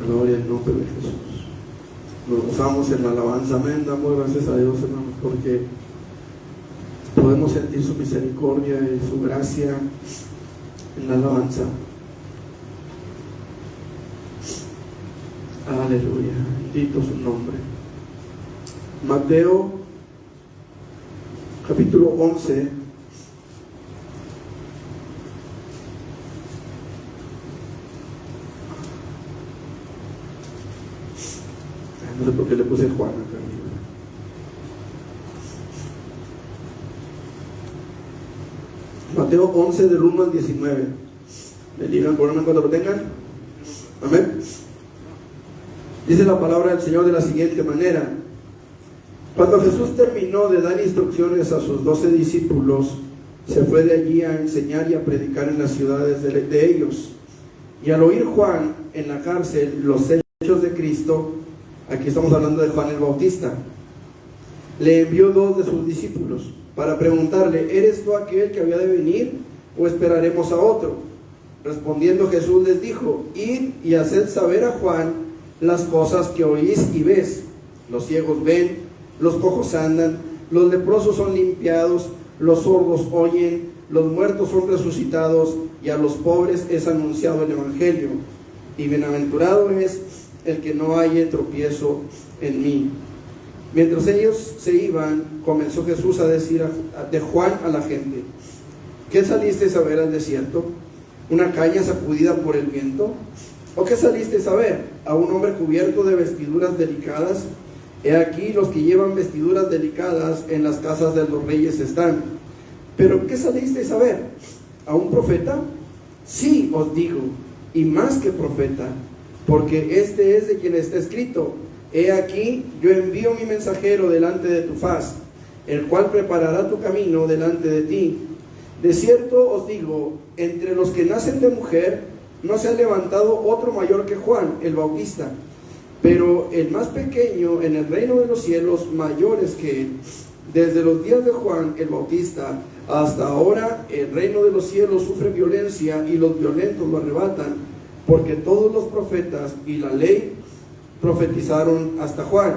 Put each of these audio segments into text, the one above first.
Gloria al nombre de Jesús. Nos gozamos en la alabanza. Amén. Damos gracias a Dios, hermanos, porque podemos sentir su misericordia y su gracia en la alabanza. Aleluya. Bendito su nombre. Mateo capítulo 11. No sé por qué le puse Juan acá. Mateo 11 del 1 al 19. ¿Me digan por cuando lo tengan? Amén. Dice la palabra del Señor de la siguiente manera: cuando Jesús terminó de dar instrucciones a sus 12 discípulos, se fue de allí a enseñar y a predicar en las ciudades de ellos. Y al oír Juan en la cárcel los hechos de Cristo, aquí estamos hablando de Juan el Bautista, le envió 2 de sus discípulos para preguntarle: ¿eres tú aquel que había de venir o esperaremos a otro? Respondiendo Jesús les dijo: id y haced saber a Juan las cosas que oís y ves. Los ciegos ven, los cojos andan, los leprosos son limpiados, los sordos oyen, los muertos son resucitados, y a los pobres es anunciado el evangelio. Y bienaventurado es el que no haya tropiezo en mí. Mientras ellos se iban, comenzó Jesús a decir de Juan a la gente: ¿qué salisteis a ver al desierto? ¿Una caña sacudida por el viento? ¿O qué salisteis a ver? ¿A un hombre cubierto de vestiduras delicadas? He aquí los que llevan vestiduras delicadas en las casas de los reyes están. ¿Pero qué salisteis a ver? ¿A un profeta? Sí, os digo, y más que profeta, porque este es de quien está escrito: he aquí, yo envío mi mensajero delante de tu faz, el cual preparará tu camino delante de ti. De cierto os digo, entre los que nacen de mujer, no se ha levantado otro mayor que Juan el Bautista, pero el más pequeño en el reino de los cielos mayor es que él. Desde los días de Juan el Bautista hasta ahora, el reino de los cielos sufre violencia y los violentos lo arrebatan, porque todos los profetas y la ley profetizaron hasta Juan.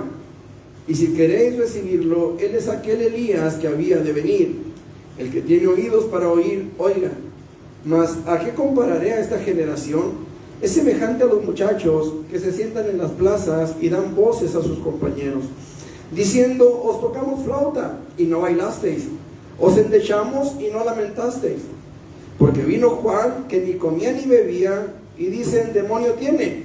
Y si queréis recibirlo, él es aquel Elías que había de venir. El que tiene oídos para oír, oiga. Mas ¿a qué compararé a esta generación? Es semejante a los muchachos que se sientan en las plazas y dan voces a sus compañeros, diciendo: os tocamos flauta y no bailasteis, os endechamos y no lamentasteis. Porque vino Juan, que ni comía ni bebía, y dicen: demonio tiene.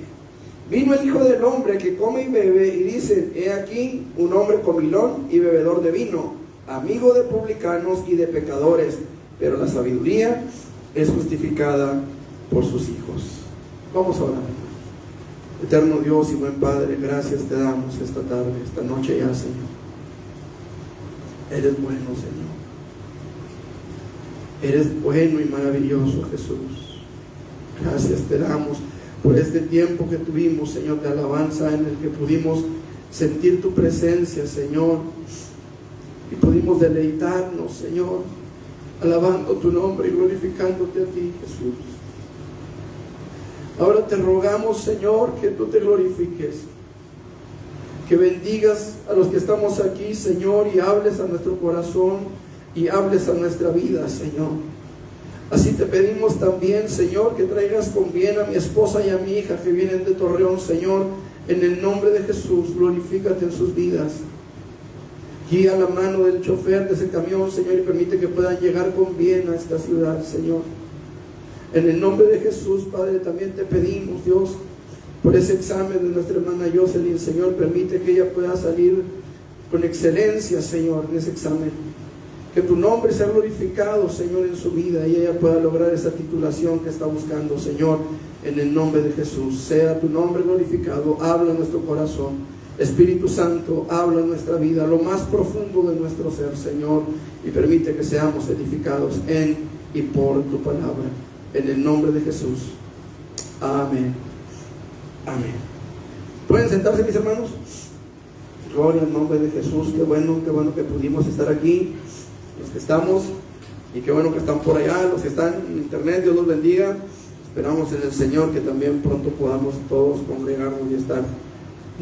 Vino el Hijo del Hombre, que come y bebe, y dicen: he aquí un hombre comilón y bebedor de vino, amigo de publicanos y de pecadores. Pero la sabiduría es justificada por sus hijos. Vamos a orar. Eterno Dios y buen Padre, gracias te damos esta tarde, esta noche ya, Señor. Eres bueno, Señor. Eres bueno y maravilloso, Jesús. Gracias te damos por este tiempo que tuvimos, Señor, de alabanza, en el que pudimos sentir tu presencia, Señor, y pudimos deleitarnos, Señor, alabando tu nombre y glorificándote a ti, Jesús. Ahora te rogamos, Señor, que tú te glorifiques, que bendigas a los que estamos aquí, Señor, y hables a nuestro corazón y hables a nuestra vida, Señor. Así te pedimos también, Señor, que traigas con bien a mi esposa y a mi hija que vienen de Torreón, Señor. En el nombre de Jesús, glorifícate en sus vidas. Guía la mano del chofer de ese camión, Señor, y permite que puedan llegar con bien a esta ciudad, Señor. En el nombre de Jesús, Padre, también te pedimos, Dios, por ese examen de nuestra hermana Jocelyn, Señor, permite que ella pueda salir con excelencia, Señor, en ese examen. Que tu nombre sea glorificado, Señor, en su vida, y ella pueda lograr esa titulación que está buscando, Señor. En el nombre de Jesús, sea tu nombre glorificado. Habla en nuestro corazón, Espíritu Santo, habla en nuestra vida, lo más profundo de nuestro ser, Señor, y permite que seamos edificados en y por tu palabra. En el nombre de Jesús. Amén. Amén. ¿Pueden sentarse, mis hermanos? Gloria al nombre de Jesús. Qué bueno que pudimos estar aquí, los que estamos, y qué bueno que están por allá, los que están en internet. Dios los bendiga. Esperamos en el Señor que también pronto podamos todos congregarnos y estar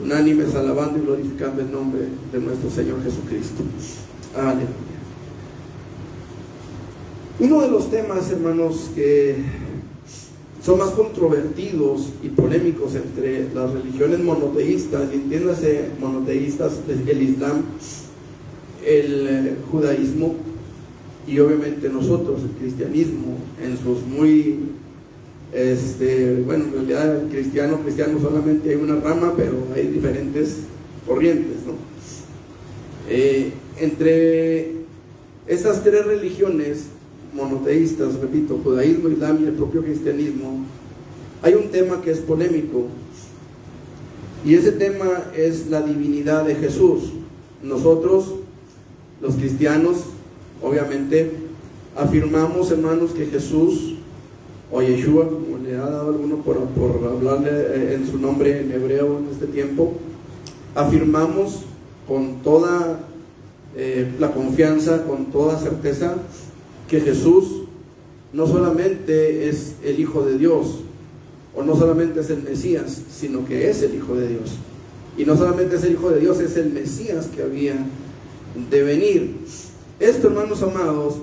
unánimes alabando y glorificando el nombre de nuestro Señor Jesucristo. Aleluya. Uno de los temas, hermanos, que son más controvertidos y polémicos entre las religiones monoteístas, y entiéndase monoteístas, el Islam, el judaísmo y obviamente nosotros, el cristianismo, en sus muy, bueno, en realidad el cristiano solamente hay una rama, pero hay diferentes corrientes, ¿no? Entre estas tres religiones monoteístas, repito, judaísmo, islam y el propio cristianismo, hay un tema que es polémico, y ese tema es la divinidad de Jesús. Nosotros, los cristianos, obviamente, afirmamos, hermanos, que Jesús, o Yeshua, como le ha dado alguno por hablarle en su nombre en hebreo en este tiempo, afirmamos con toda la confianza, con toda certeza, que Jesús no solamente es el Hijo de Dios, o no solamente es el Mesías, sino que es el Hijo de Dios. Y no solamente es el Hijo de Dios, es el Mesías que había de venir. Esto, hermanos amados,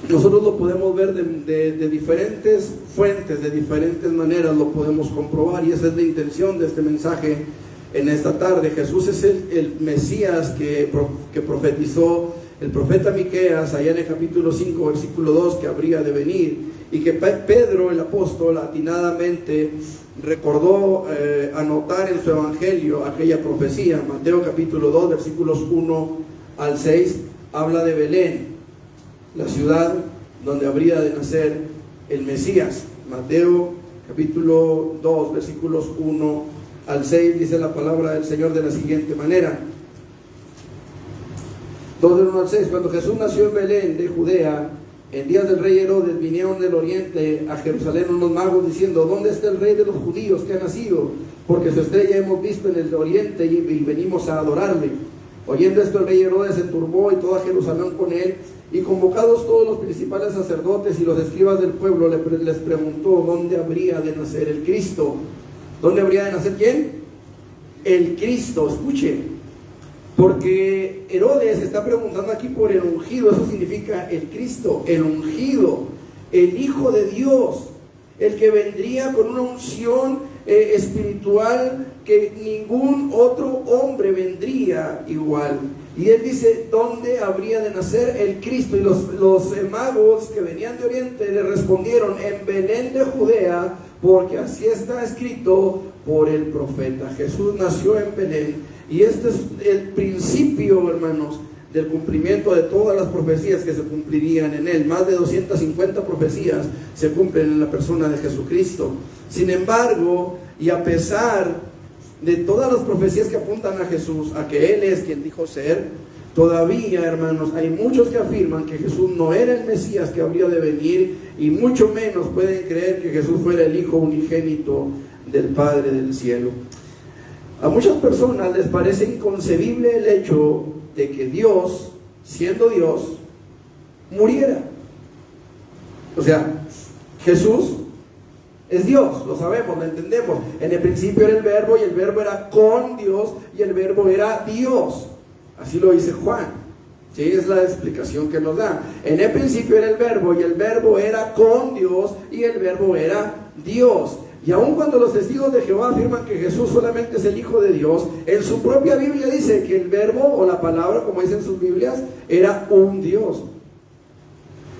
nosotros lo podemos ver de diferentes fuentes, de diferentes maneras lo podemos comprobar, y esa es la intención de este mensaje en esta tarde. Jesús es el Mesías que profetizó el profeta Miqueas allá en el capítulo 5, versículo 2, que habría de venir, y que Pedro, el apóstol, atinadamente recordó anotar en su evangelio aquella profecía. Mateo capítulo 2, versículos 1 al 6, habla de Belén, la ciudad donde habría de nacer el Mesías. Mateo capítulo 2, versículos 1 al 6, dice la palabra del Señor de la siguiente manera. 2 del 1 al 6, cuando Jesús nació en Belén de Judea, en días del rey Herodes, vinieron del oriente a Jerusalén unos magos diciendo: ¿dónde está el rey de los judíos que ha nacido? Porque su estrella hemos visto en el oriente y venimos a adorarle. Oyendo esto, el rey Herodes se turbó y toda Jerusalén con él, y convocados todos los principales sacerdotes y los escribas del pueblo, les preguntó dónde habría de nacer el Cristo. ¿Dónde habría de nacer quién? El Cristo. Escuche, porque Herodes está preguntando aquí por el ungido. Eso significa el Cristo, el ungido, el Hijo de Dios, el que vendría con una unción espiritual que ningún otro hombre vendría igual. Y él dice: ¿dónde habría de nacer el Cristo? Y los magos que venían de oriente le respondieron: en Belén de Judea, porque así está escrito por el profeta. Jesús nació en Belén. Y este es el principio, hermanos, del cumplimiento de todas las profecías que se cumplirían en él. Más de 250 profecías se cumplen en la persona de Jesucristo. Sin embargo, y a pesar de todas las profecías que apuntan a Jesús, a que él es quien dijo ser, todavía, hermanos, hay muchos que afirman que Jesús no era el Mesías que habría de venir, y mucho menos pueden creer que Jesús fuera el Hijo unigénito del Padre del cielo. A muchas personas les parece inconcebible el hecho de que Dios, siendo Dios, muriera. O sea, Jesús es Dios, lo sabemos, lo entendemos. En el principio era el Verbo, y el Verbo era con Dios, y el Verbo era Dios. Así lo dice Juan. Sí, es la explicación que nos da. En el principio era el Verbo, y el Verbo era con Dios, y el Verbo era Dios. Y aun cuando los testigos de Jehová afirman que Jesús solamente es el Hijo de Dios, en su propia Biblia dice que el verbo o la palabra, como dicen sus Biblias, era un Dios.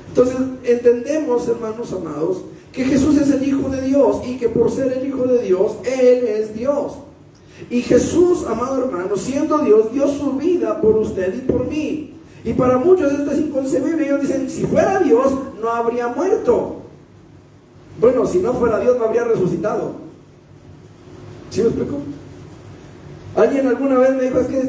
Entonces entendemos, hermanos amados, que Jesús es el Hijo de Dios, y que por ser el Hijo de Dios, Él es Dios. Y Jesús, amado hermano, siendo Dios, dio su vida por usted y por mí. Y para muchos esto es inconcebible. Ellos dicen: si fuera Dios, no habría muerto. Bueno, si no fuera Dios, no habría resucitado. ¿Sí me explico? Alguien alguna vez me dijo: es que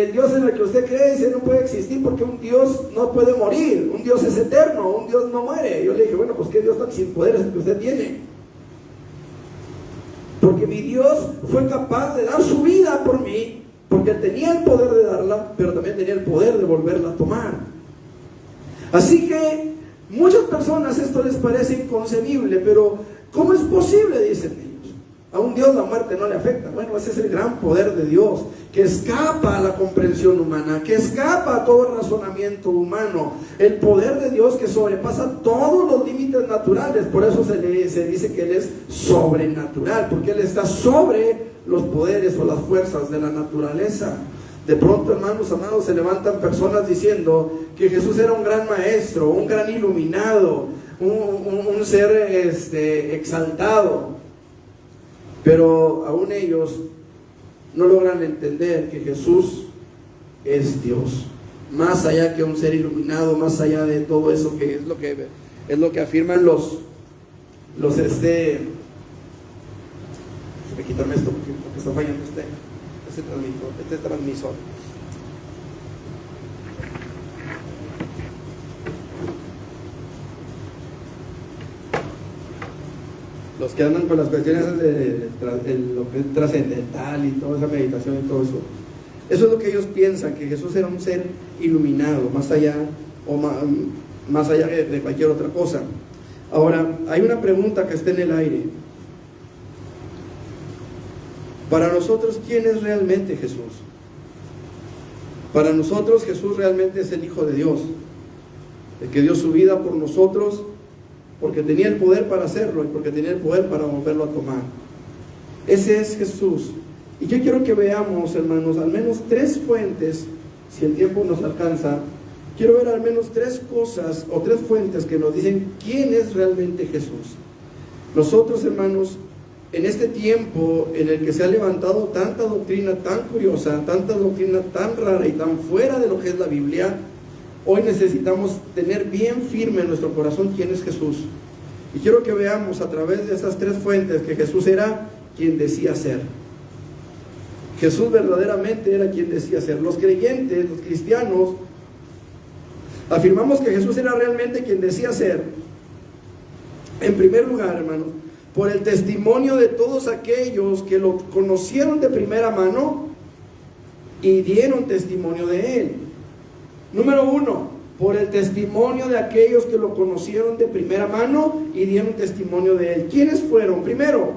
el Dios en el que usted cree, dice, no puede existir, porque un Dios no puede morir, un Dios es eterno, un Dios no muere. Yo le dije: bueno, pues ¿qué Dios tan sin poder es el que usted tiene? Porque mi Dios fue capaz de dar su vida por mí, porque tenía el poder de darla, pero también tenía el poder de volverla a tomar. Así que Muchas personas esto les parece inconcebible, pero ¿cómo es posible?, dicen ellos. A un Dios la muerte no le afecta. Bueno, ese es el gran poder de Dios, que escapa a la comprensión humana, que escapa a todo razonamiento humano. El poder de Dios que sobrepasa todos los límites naturales. Por eso se dice que Él es sobrenatural, porque Él está sobre los poderes o las fuerzas de la naturaleza. De pronto, hermanos amados, se levantan personas diciendo que Jesús era un gran maestro, un gran iluminado, un ser exaltado, pero aún ellos no logran entender que Jesús es Dios, más allá que un ser iluminado, más allá de todo eso que es lo que afirman los déjame quitarme esto porque está fallando este transmisor. Los que andan con las cuestiones de lo que es trascendental y toda esa meditación y todo eso, eso es lo que ellos piensan, que Jesús era un ser iluminado, más allá de cualquier otra cosa. Ahora, hay una pregunta que está en el aire. Para nosotros, ¿quién es realmente Jesús? Para nosotros, Jesús realmente es el Hijo de Dios, el que dio su vida por nosotros, porque tenía el poder para hacerlo y porque tenía el poder para volverlo a tomar. Ese es Jesús. Y yo quiero que veamos, hermanos, al menos 3 fuentes, si el tiempo nos alcanza. Quiero ver al menos 3 cosas o 3 fuentes que nos dicen quién es realmente Jesús. Nosotros, hermanos, en este tiempo en el que se ha levantado tanta doctrina tan curiosa, tanta doctrina tan rara y tan fuera de lo que es la Biblia, hoy necesitamos tener bien firme en nuestro corazón quién es Jesús. Y quiero que veamos a través de esas 3 fuentes que Jesús era quien decía ser. Jesús verdaderamente era quien decía ser. Los creyentes, los cristianos, afirmamos que Jesús era realmente quien decía ser. En primer lugar, hermanos, por el testimonio de todos aquellos que lo conocieron de primera mano y dieron testimonio de Él. Número 1, por el testimonio de aquellos que lo conocieron de primera mano y dieron testimonio de Él. ¿Quiénes fueron? Primero,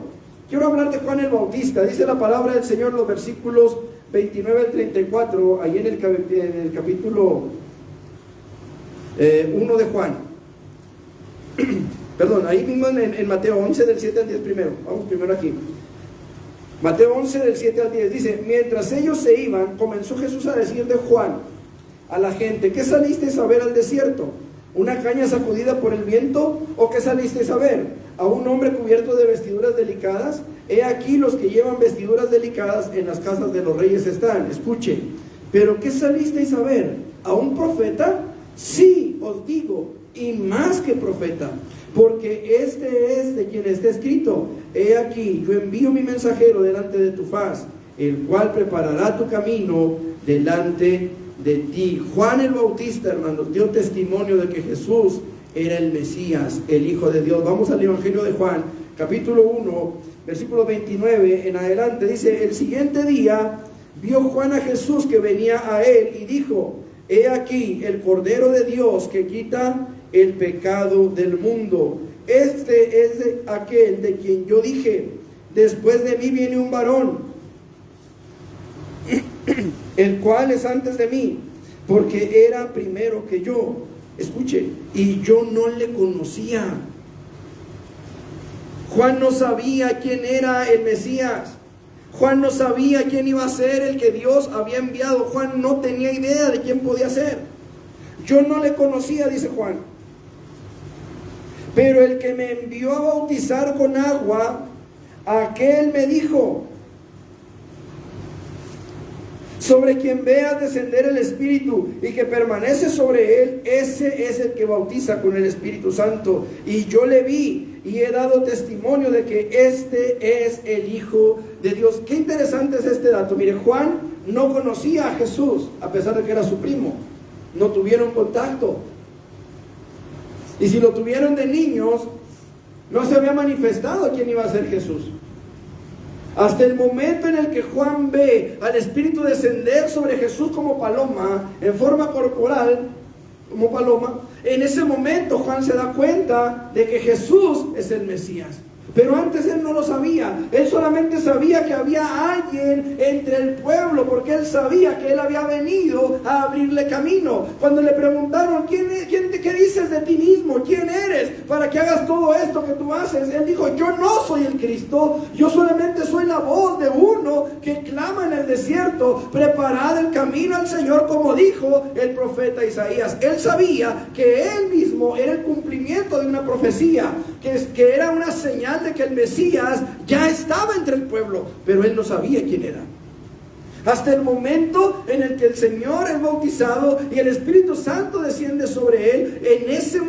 quiero hablar de Juan el Bautista. Dice la palabra del Señor en los versículos 29 al 34, ahí en el capítulo 1 de Juan. Perdón, ahí mismo en Mateo 11 del 7 al 10 primero. Vamos primero aquí. Mateo 11 del 7 al 10 dice: mientras ellos se iban, comenzó Jesús a decir de Juan a la gente: ¿qué salisteis a ver al desierto? ¿Una caña sacudida por el viento? ¿O qué salisteis a ver? ¿A un hombre cubierto de vestiduras delicadas? He aquí los que llevan vestiduras delicadas en las casas de los reyes están. Escuche. ¿Pero qué salisteis a ver? ¿A un profeta? Sí, os digo, y más que profeta, porque este es de quien está escrito: he aquí, yo envío mi mensajero delante de tu faz, el cual preparará tu camino delante de ti. Juan el Bautista, hermanos, dio testimonio de que Jesús era el Mesías, el Hijo de Dios. Vamos al Evangelio de Juan, capítulo 1, versículo 29 en adelante. Dice: el siguiente día vio Juan a Jesús que venía a él y dijo: he aquí el Cordero de Dios que quita el pecado del mundo. Este es aquel de quien yo dije: después de mí viene un varón, el cual es antes de mí, porque era primero que yo. Escuche, y yo no le conocía. Juan no sabía quién era el Mesías. Juan no sabía quién iba a ser el que Dios había enviado. Juan no tenía idea de quién podía ser. Yo no le conocía, dice Juan. Pero el que me envió a bautizar con agua, aquel me dijo: sobre quien veas descender el Espíritu y que permanece sobre él, ese es el que bautiza con el Espíritu Santo. Y yo le vi y he dado testimonio de que este es el Hijo de Dios. Qué interesante es este dato. Mire, Juan no conocía a Jesús, a pesar de que era su primo. No tuvieron contacto. Y si lo tuvieron de niños, no se había manifestado quién iba a ser Jesús. Hasta el momento en el que Juan ve al Espíritu descender sobre Jesús como paloma, en forma corporal, como paloma, En ese momento Juan se da cuenta de que Jesús es el Mesías. Pero antes él no lo sabía. Él solamente sabía que había alguien entre el pueblo, porque él sabía que él había venido a abrirle camino. Cuando le preguntaron, ¿qué dices de ti mismo? ¿Quién eres para que hagas todo esto que tú haces? Él dijo, yo no soy el Cristo, yo solamente soy la voz de uno que clama en el desierto, preparad el camino al Señor, como dijo el profeta Isaías. Él sabía que él mismo era el cumplimiento de una profecía, que era una señal de que el Mesías ya estaba entre el pueblo, pero él no sabía quién era. Hasta el momento en el que el Señor es bautizado y el Espíritu Santo desciende sobre él, en ese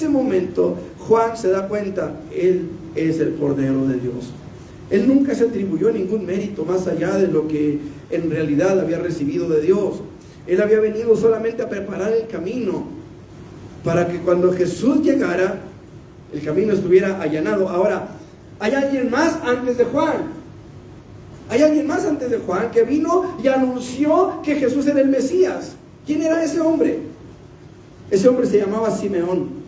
momento Juan se da cuenta, él es el Cordero de Dios. Él nunca se atribuyó ningún mérito más allá de lo que en realidad había recibido de Dios. Él había venido solamente a preparar el camino para que cuando Jesús llegara, el camino estuviera allanado. Ahora, hay alguien más antes de Juan. Hay alguien más antes de Juan que vino y anunció que Jesús era el Mesías. ¿Quién era ese hombre? Ese hombre se llamaba Simeón.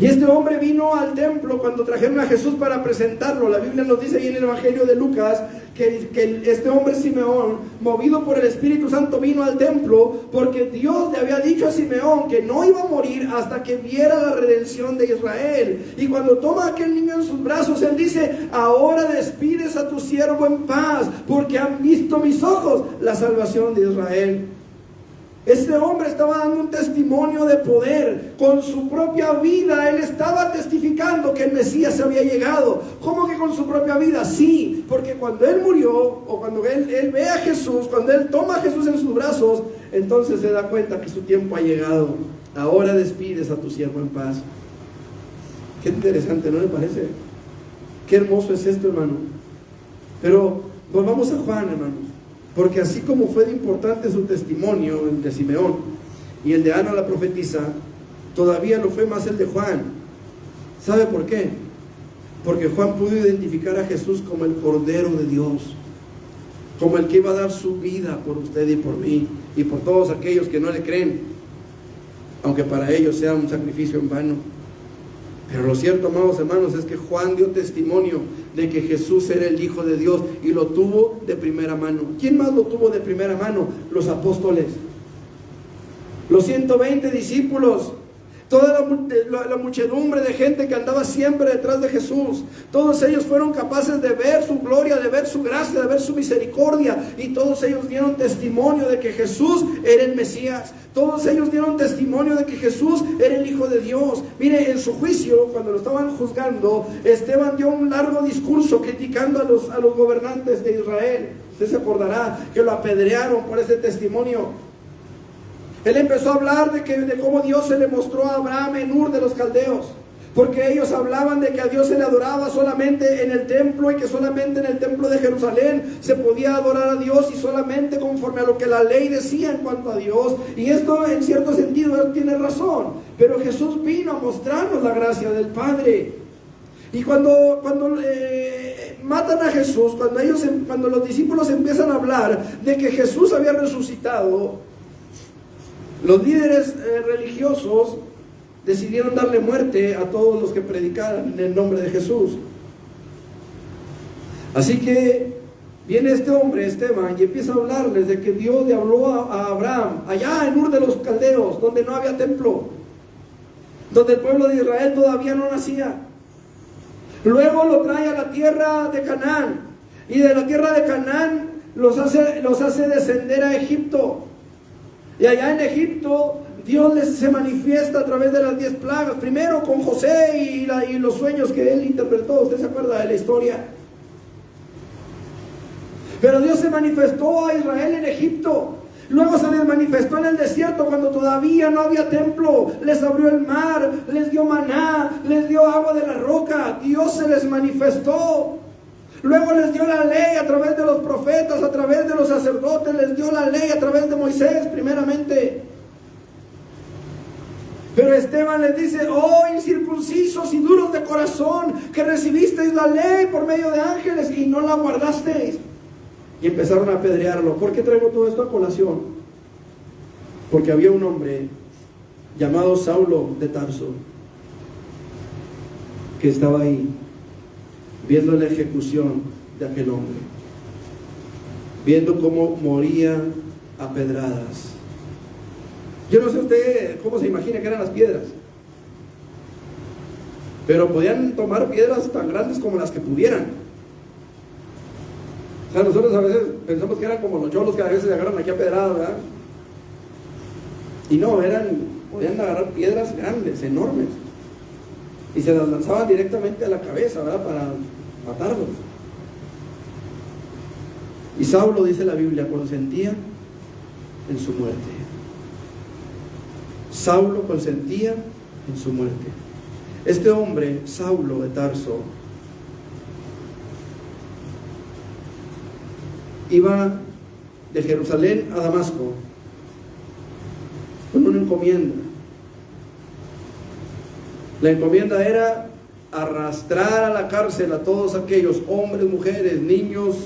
Y este hombre vino al templo cuando trajeron a Jesús para presentarlo. La Biblia nos dice ahí en el Evangelio de Lucas que este hombre Simeón, movido por el Espíritu Santo, vino al templo porque Dios le había dicho a Simeón que no iba a morir hasta que viera la redención de Israel. Y cuando toma a aquel niño en sus brazos, él dice, ahora despides a tu siervo en paz, porque han visto mis ojos la salvación de Israel. Este hombre estaba dando un testimonio de poder. Con su propia vida él estaba testificando que el Mesías había llegado. ¿Cómo que con su propia vida? Sí, porque cuando él murió, o cuando él ve a Jesús, cuando él toma a Jesús en sus brazos, entonces se da cuenta que su tiempo ha llegado. Ahora despides a tu siervo en paz. Qué interesante, ¿no le parece? Qué hermoso es esto, hermano. Pero volvamos a Juan, hermanos. Porque así como fue de importante su testimonio, el de Simeón, y el de Ana la profetisa, todavía lo fue más el de Juan. ¿Sabe por qué? Porque Juan pudo identificar a Jesús como el Cordero de Dios, como el que iba a dar su vida por usted y por mí, y por todos aquellos que no le creen, aunque para ellos sea un sacrificio en vano. Pero lo cierto, amados hermanos, es que Juan dio testimonio de que Jesús era el Hijo de Dios y lo tuvo de primera mano. ¿Quién más lo tuvo de primera mano? Los apóstoles, los 120 discípulos, toda la muchedumbre de gente que andaba siempre detrás de Jesús. Todos ellos fueron capaces de ver su gloria, de ver su gracia, de ver su misericordia, y todos ellos dieron testimonio de que Jesús era el Mesías. Todos ellos dieron testimonio de que Jesús era el Hijo de Dios. Mire, en su juicio, cuando lo estaban juzgando, Esteban dio un largo discurso criticando a los gobernantes de Israel. Usted se acordará que lo apedrearon por ese testimonio. Él empezó a hablar de cómo Dios se le mostró a Abraham en Ur de los Caldeos, porque ellos hablaban de que a Dios se le adoraba solamente en el templo, y que solamente en el templo de Jerusalén se podía adorar a Dios, y solamente conforme a lo que la ley decía en cuanto a Dios. Y esto, en cierto sentido, él tiene razón, pero Jesús vino a mostrarnos la gracia del Padre. Y cuando matan a Jesús, cuando los discípulos empiezan a hablar de que Jesús había resucitado, los líderes religiosos decidieron darle muerte a todos los que predicaran en el nombre de Jesús. Así que viene este hombre, Esteban, y empieza a hablarles de que Dios le habló a Abraham allá en Ur de los Caldeos, donde no había templo, donde el pueblo de Israel todavía no nacía. Luego lo trae a la tierra de Canaán, y de la tierra de Canaán los hace descender a Egipto. Y allá en Egipto Dios se manifiesta a través de las 10 plagas. Primero con José y los sueños que él interpretó. ¿Usted se acuerda de la historia? Pero Dios se manifestó a Israel en Egipto. Luego se les manifestó en el desierto cuando todavía no había templo. Les abrió el mar, les dio maná, les dio agua de la roca. Dios se les manifestó. Luego les dio la ley a través de los profetas, a través de los sacerdotes. Les dio la ley a través de Moisés primeramente. Pero Esteban les dice: oh incircuncisos y duros de corazón, que recibisteis la ley por medio de ángeles y no la guardasteis. Y empezaron a apedrearlo. ¿Por qué traigo todo esto a colación? Porque había un hombre llamado Saulo de Tarso que estaba ahí viendo la ejecución de aquel hombre, viendo cómo moría a pedradas. Yo no sé usted cómo se imagina que eran las piedras, pero podían tomar piedras tan grandes como las que pudieran. O sea, nosotros a veces pensamos que eran como los cholos que a veces se agarran aquí a pedradas, ¿verdad? Y no, podían agarrar piedras grandes, enormes, y se las lanzaban directamente a la cabeza, ¿verdad? Para matarlos. Y Saulo, dice la Biblia, consentía en su muerte. Saulo consentía en su muerte. Este hombre, Saulo de Tarso, iba de Jerusalén a Damasco con una encomienda. La encomienda era arrastrar a la cárcel a todos aquellos hombres, mujeres, niños,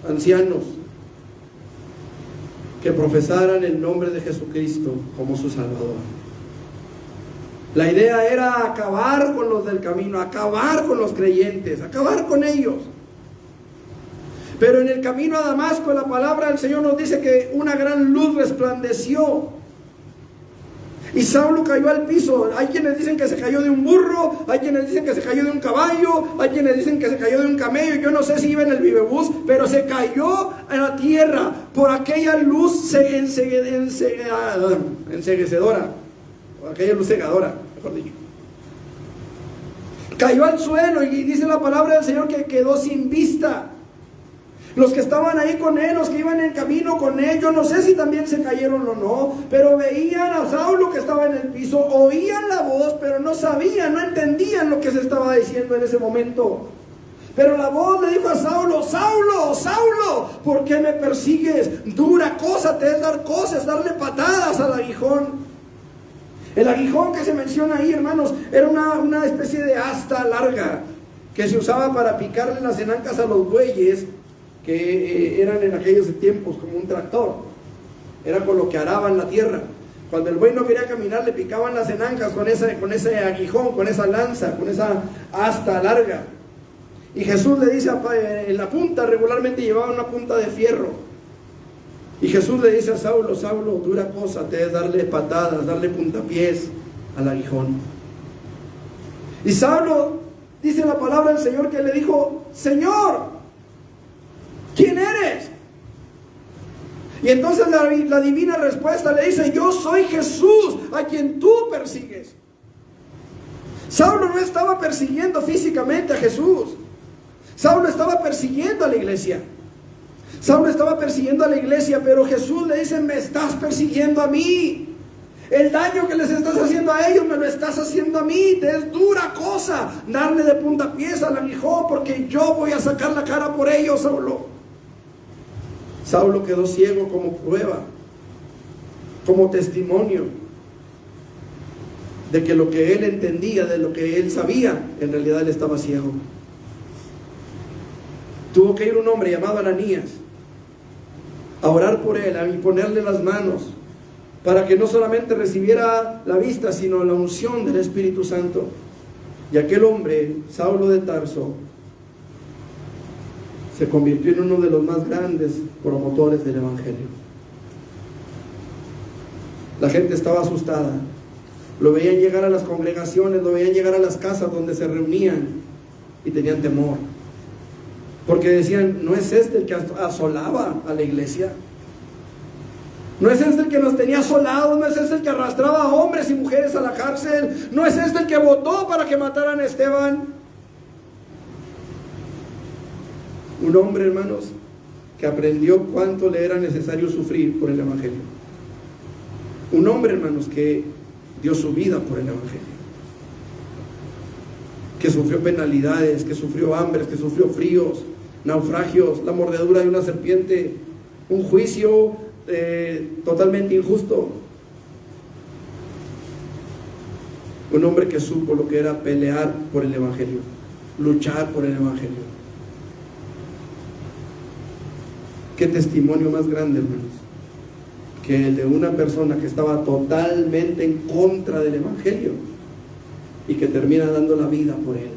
ancianos que profesaran el nombre de Jesucristo como su Salvador. La idea era acabar con los del camino, acabar con los creyentes, acabar con ellos. Pero en el camino a Damasco, la palabra del Señor nos dice que una gran luz resplandeció y Saulo cayó al piso. Hay quienes dicen que se cayó de un burro, hay quienes dicen que se cayó de un caballo, hay quienes dicen que se cayó de un camello. Yo no sé si iba en el vivebús, pero se cayó a la tierra por aquella luz enceguecedora, o aquella luz cegadora, mejor dicho. Cayó al suelo y dice la palabra del Señor que quedó sin vista. Los que estaban ahí con él, los que iban en camino con él, yo no sé si también se cayeron o no, pero veían a Saulo que estaba en el piso, oían la voz, pero no sabían, no entendían lo que se estaba diciendo en ese momento. Pero la voz le dijo a Saulo: Saulo, Saulo, ¿por qué me persigues? Dura cosa te es dar cosas, darle patadas al aguijón. El aguijón que se menciona ahí, hermanos, era una especie de asta larga que se usaba para picarle las enancas a los bueyes, que eran en aquellos tiempos como un tractor. Era con lo que araban la tierra. Cuando el buey no quería caminar, le picaban las enancas con ese aguijón, con esa lanza, con esa asta larga. Y Jesús le dice, en la punta regularmente llevaba una punta de fierro. Y Jesús le dice a Saulo: Saulo, dura cosa te es darle patadas, darle puntapiés al aguijón. Y Saulo, dice la palabra del Señor, que le dijo: Señor, ¿quién eres? Y entonces la divina respuesta le dice: yo soy Jesús, a quien tú persigues. Saulo no estaba persiguiendo físicamente a Jesús. Saulo estaba persiguiendo a la iglesia. Saulo estaba persiguiendo a la iglesia, pero Jesús le dice: me estás persiguiendo a mí. El daño que les estás haciendo a ellos me lo estás haciendo a mí. Te es dura cosa darle de puntapiés al aguijón, porque yo voy a sacar la cara por ellos, Saulo. Saulo quedó ciego como prueba, como testimonio de que lo que él entendía, de lo que él sabía, en realidad él estaba ciego. Tuvo que ir un hombre llamado Ananías a orar por él, a imponerle las manos, para que no solamente recibiera la vista, sino la unción del Espíritu Santo. Y aquel hombre, Saulo de Tarso, se convirtió en uno de los más grandes promotores del Evangelio. La gente estaba asustada. Lo veían llegar a las congregaciones, lo veían llegar a las casas donde se reunían, y tenían temor. Porque decían: ¿no es este el que asolaba a la iglesia? ¿No es este el que nos tenía asolados? ¿No es este el que arrastraba a hombres y mujeres a la cárcel? ¿No es este el que votó para que mataran a Esteban? Un hombre, hermanos, que aprendió cuánto le era necesario sufrir por el Evangelio. Un hombre, hermanos, que dio su vida por el Evangelio, que sufrió penalidades, que sufrió hambres, que sufrió fríos, naufragios, la mordedura de una serpiente, un juicio totalmente injusto. Un hombre que supo lo que era pelear por el Evangelio, luchar por el Evangelio. Qué testimonio más grande, hermanos. que el de una persona que estaba totalmente en contra del Evangelio y que termina dando la vida por él.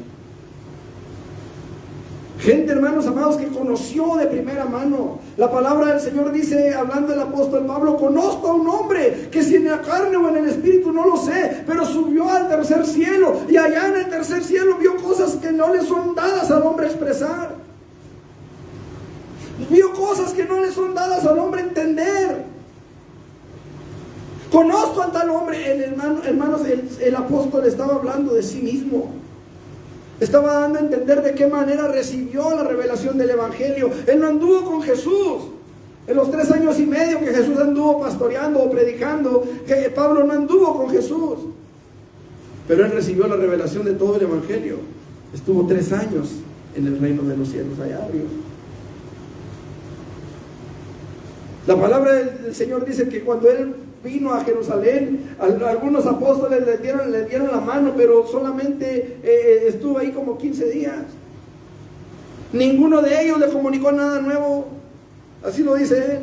Gente, hermanos amados, que conoció de primera mano. La palabra del Señor dice, hablando el apóstol Pablo: conozco a un hombre que si en la carne o en el espíritu no lo sé, pero subió al tercer cielo, y allá en el tercer cielo vio cosas que no le son dadas al hombre expresar. Vio cosas que no le son dadas al hombre entender. Conozco a tal hombre. Hermanos, el apóstol estaba hablando de sí mismo. Estaba dando a entender de qué manera recibió la revelación del Evangelio. Él no anduvo con Jesús. En los 3 años y medio que Jesús anduvo pastoreando o predicando, que Pablo no anduvo con Jesús. Pero él recibió la revelación de todo el Evangelio. Estuvo 3 años en el reino de los cielos allá arriba. La palabra del Señor dice que cuando él vino a Jerusalén, algunos apóstoles le dieron la mano, pero solamente estuvo ahí como 15 días. Ninguno de ellos le comunicó nada nuevo. Así lo dice él.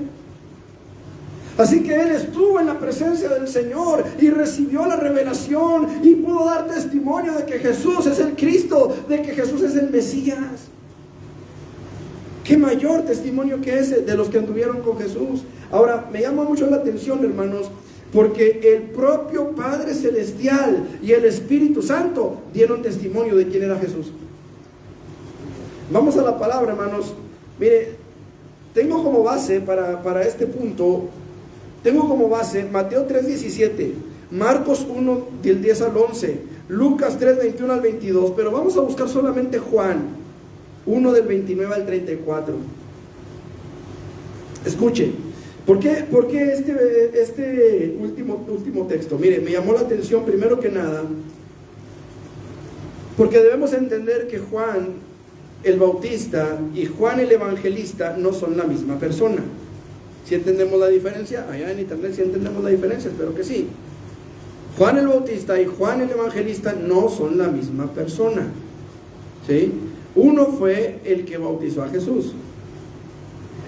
Así que él estuvo en la presencia del Señor y recibió la revelación y pudo dar testimonio de que Jesús es el Cristo, de que Jesús es el Mesías. ¿Qué mayor testimonio que ese de los que anduvieron con Jesús? Ahora, me llama mucho la atención, hermanos, porque el propio Padre Celestial y el Espíritu Santo dieron testimonio de quién era Jesús. Vamos a la palabra, hermanos. Mire, tengo como base para este punto, tengo como base Mateo 3:17, Marcos 1, del 10 al 11, Lucas 3, 21 al 22, pero vamos a buscar solamente Juan 1, del 29 al 34. Escuche, ¿por qué este último texto? Mire, me llamó la atención primero que nada, porque debemos entender que Juan el Bautista y Juan el Evangelista no son la misma persona. ¿Sí entendemos la diferencia? Allá en internet sí entendemos la diferencia, espero que sí. Juan el Bautista y Juan el Evangelista no son la misma persona, ¿sí? Uno fue el que bautizó a Jesús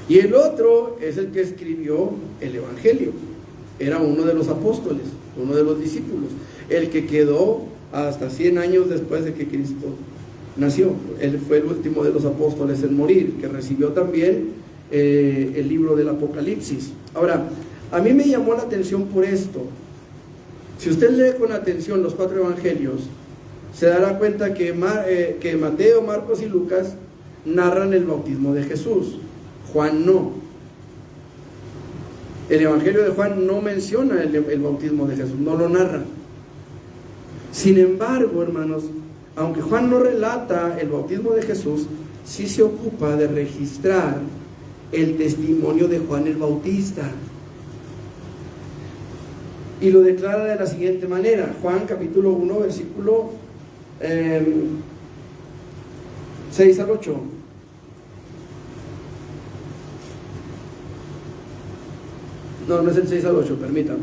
y el otro es el que escribió el Evangelio. Era uno de los apóstoles, uno de los discípulos, el que quedó hasta 100 años después de que Cristo nació. Él fue el último de los apóstoles en morir, que recibió también el libro del Apocalipsis. Ahora, a mí me llamó la atención por esto. Si usted lee con atención los 4 evangelios, se dará cuenta que Mateo, Marcos y Lucas narran el bautismo de Jesús. Juan no. El evangelio de Juan no menciona el bautismo de Jesús, no lo narra. Sin embargo, hermanos, aunque Juan no relata el bautismo de Jesús, sí se ocupa de registrar el testimonio de Juan el Bautista. Y lo declara de la siguiente manera. Juan capítulo 1, versículo 6 al 8. No es el 6 al 8, permítame.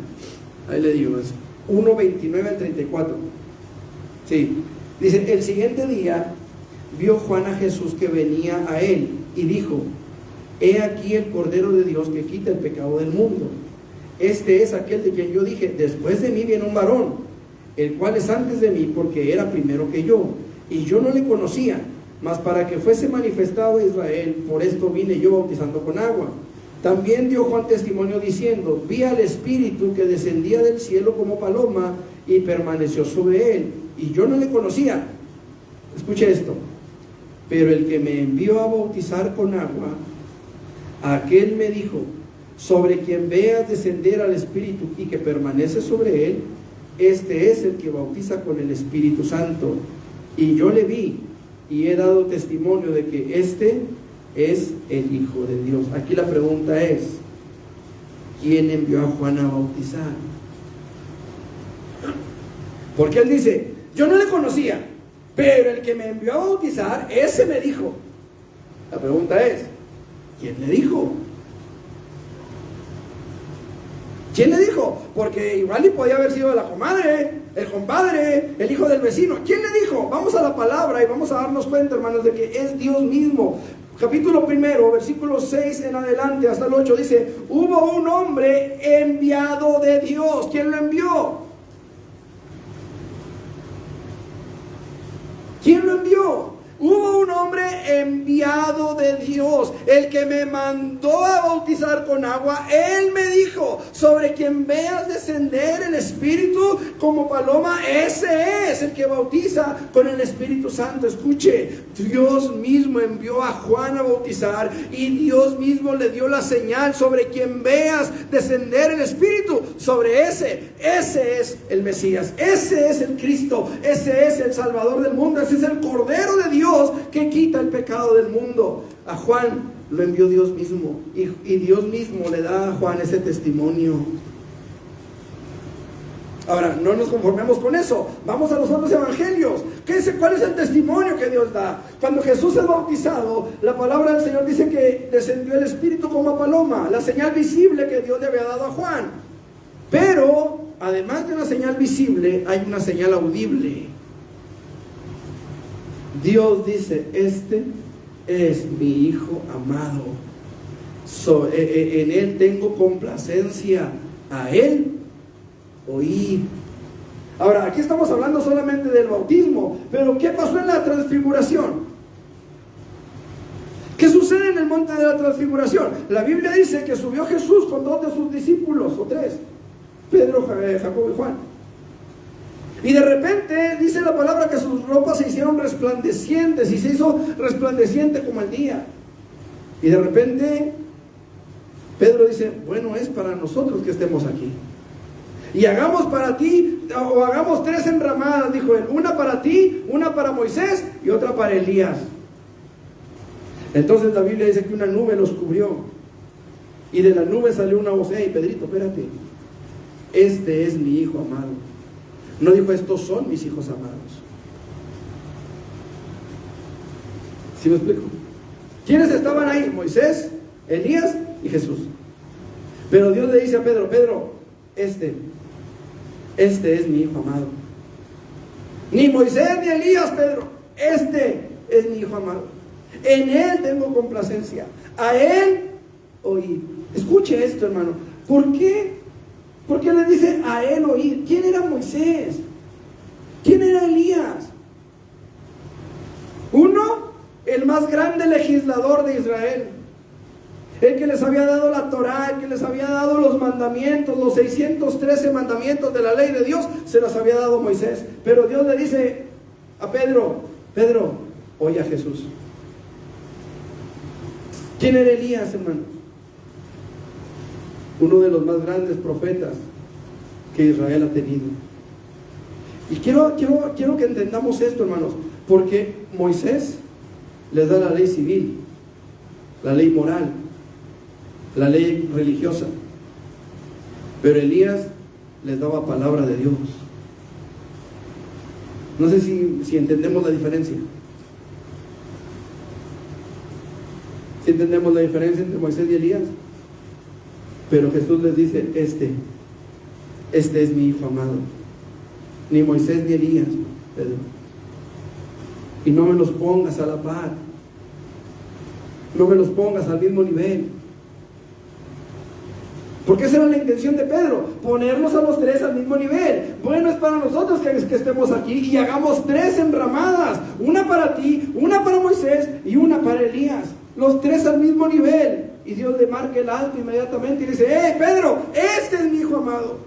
Ahí le digo, es 1, 29 al 34. Sí, dice: el siguiente día vio Juan a Jesús que venía a él y dijo: he aquí el Cordero de Dios que quita el pecado del mundo. Este es aquel de quien yo dije: después de mí viene un varón, el cual es antes de mí, porque era primero que yo, y yo no le conocía, mas para que fuese manifestado a Israel, por esto vine yo bautizando con agua. También dio Juan testimonio diciendo: vi al Espíritu que descendía del cielo como paloma y permaneció sobre él, y yo no le conocía. Escuche esto: pero el que me envió a bautizar con agua, aquel me dijo: sobre quien veas descender al Espíritu y que permanece sobre él, este es el que bautiza con el Espíritu Santo. Y yo le vi y he dado testimonio de que este es el Hijo de Dios. Aquí la pregunta es: ¿quién envió a Juan a bautizar? Porque él dice: yo no le conocía, pero el que me envió a bautizar, ese me dijo. La pregunta es: ¿quién le dijo? ¿Quién le dijo? Porque igual y podía haber sido la comadre, el compadre, el hijo del vecino. ¿Quién le dijo? Vamos a la palabra y vamos a darnos cuenta, hermanos, de que es Dios mismo. capítulo 1, versículo 6 en adelante hasta el 8, dice: hubo un hombre enviado de Dios. ¿Quién lo envió? ¿Quién lo envió? Hubo un hombre enviado de Dios, el que me mandó a bautizar con agua. Él me dijo: sobre quien veas descender el Espíritu como paloma, ese es el que bautiza con el Espíritu Santo. Escuche, Dios mismo envió a Juan a bautizar, y Dios mismo le dio la señal: sobre quien veas descender el Espíritu, sobre ese es el Mesías, ese es el Cristo, ese es el Salvador del mundo, ese es el Cordero de Dios que quita el pecado del mundo. A Juan lo envió Dios mismo, y Dios mismo le da a Juan ese testimonio. Ahora, no nos conformemos con eso, vamos a los otros evangelios. ¿Cuál es el testimonio que Dios da? Cuando Jesús es bautizado, la palabra del Señor dice que descendió el Espíritu como paloma, la señal visible que Dios le había dado a Juan. Pero además de una señal visible, hay una señal audible. Dios dice: este es mi Hijo amado, en Él tengo complacencia, a Él oíd. Ahora, aquí estamos hablando solamente del bautismo, pero ¿qué pasó en la transfiguración? ¿Qué sucede en el monte de la transfiguración? La Biblia dice que subió Jesús con 2 de sus discípulos, o 3, Pedro, Jacobo y Juan. Y de repente dice la palabra que sus ropas se hicieron resplandecientes, y se hizo resplandeciente como el día. Y de repente Pedro dice: bueno, es para nosotros que estemos aquí, y hagamos para ti, o hagamos 3 enramadas, dijo él: una para ti, una para Moisés y otra para Elías. Entonces la Biblia dice que una nube los cubrió, y de la nube salió una voz: hey, Pedrito, espérate, este es mi Hijo amado. No dijo: estos son mis hijos amados. ¿Sí me explico? ¿Quiénes estaban ahí? Moisés, Elías y Jesús. Pero Dios le dice a Pedro: Pedro, este es mi Hijo amado. Ni Moisés ni Elías, Pedro, este es mi Hijo amado. En Él tengo complacencia, a Él oíd. Escuche esto, hermano. ¿Por qué? ¿Por qué le dice a Él oíd? ¿Quién era Moisés? ¿Quién era Elías? Uno, el más grande legislador de Israel, el que les había dado la Torá, el que les había dado los mandamientos, los 613 mandamientos de la ley de Dios, se los había dado Moisés. Pero Dios le dice a Pedro: Pedro, oye a Jesús. ¿Quién era Elías, hermano? Uno de los más grandes profetas que Israel ha tenido. Y quiero que entendamos esto, hermanos, porque Moisés les da la ley civil, la ley moral, la ley religiosa, pero Elías les daba palabra de Dios. No sé si entendemos la diferencia. Si entendemos la diferencia entre Moisés y Elías. Pero Jesús les dice: este es mi Hijo amado. Ni Moisés ni Elías, Pedro. Y no me los pongas a la par, no me los pongas al mismo nivel. Porque esa era la intención de Pedro, ponerlos a los 3 al mismo nivel. Bueno, es para nosotros que estemos aquí y hagamos 3 enramadas: una para ti, una para Moisés y una para Elías. Los 3 al mismo nivel. Y Dios le marca el alto inmediatamente y dice: ¡hey, Pedro! Este es mi Hijo amado.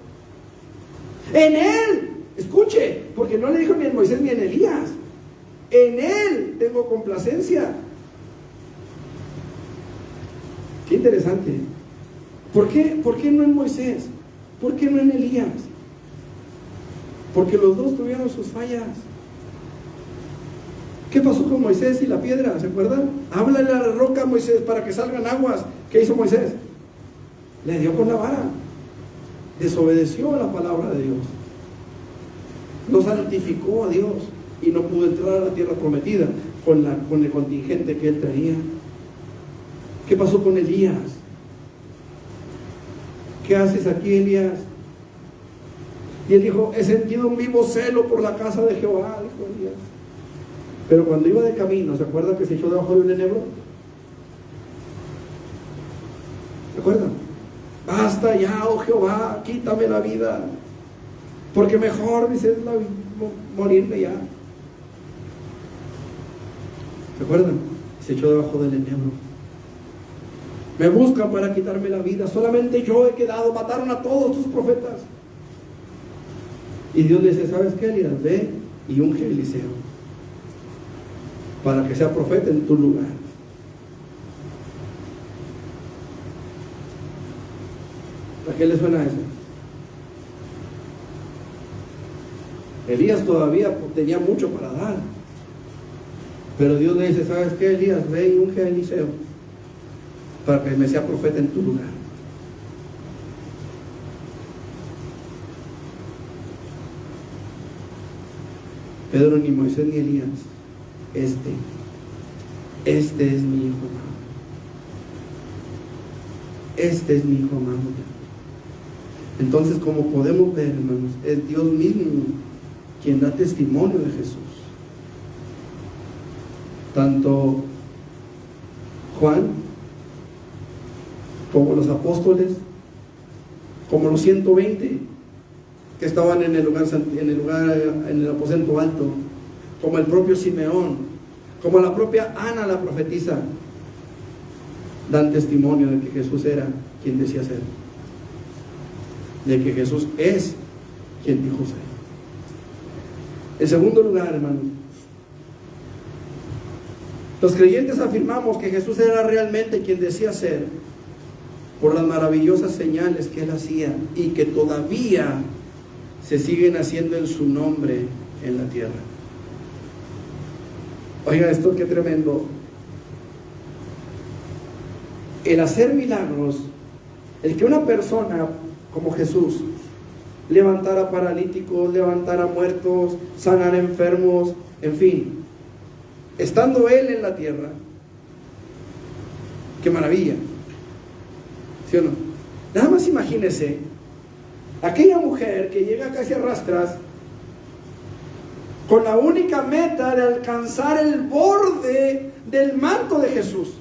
En Él, escuche, porque no le dijo ni en Moisés ni en Elías, en Él tengo complacencia. Qué interesante. ¿Por qué no en Moisés? ¿Por qué no en Elías? Porque los dos tuvieron sus fallas. ¿Qué pasó con Moisés y la piedra? ¿Se acuerdan? Háblale a la roca, Moisés, para que salgan aguas. ¿Qué hizo Moisés? Le dio con la vara. Desobedeció a la palabra de Dios. No santificó a Dios y no pudo entrar a la tierra prometida con el contingente que él traía. ¿Qué pasó con Elías? ¿Qué haces aquí, Elías? Y él dijo: he sentido un vivo celo por la casa de Jehová, dijo Elías. Pero cuando iba de camino, ¿se acuerdan que se echó debajo de un enebro? ¿Recuerdan? Basta ya, oh Jehová, quítame la vida, porque mejor, dice, morirme ya. ¿Recuerdan? Se echó debajo del enebro. Me buscan para quitarme la vida, solamente yo he quedado, mataron a todos tus profetas. Y Dios le dice, ¿sabes qué, Elías? Ve y unge a Eliseo para que sea profeta en tu lugar. ¿A qué le suena eso? Elías todavía tenía mucho para dar, pero Dios le dice, ¿sabes qué, Elías? Ve y unge a Eliseo para que me sea profeta en tu lugar. Pedro, ni Moisés ni Elías, este es mi hijo amado. Este es mi hijo amado. Entonces, como podemos ver, hermanos, es Dios mismo quien da testimonio de Jesús. Tanto Juan, como los apóstoles, como los 120 que estaban en el aposento alto, como el propio Simeón, como la propia Ana, la profetisa, dan testimonio de que Jesús era quien decía ser, de que Jesús es quien dijo ser. En segundo lugar, hermanos, los creyentes afirmamos que Jesús era realmente quien decía ser por las maravillosas señales que Él hacía y que todavía se siguen haciendo en su nombre en la tierra. Oiga, esto qué tremendo. El hacer milagros, el que una persona como Jesús levantara paralíticos, levantara muertos, sanara enfermos, en fin, estando Él en la tierra, qué maravilla, ¿sí o no? Nada más imagínese aquella mujer que llega casi a rastras con la única meta de alcanzar el borde del manto de Jesús.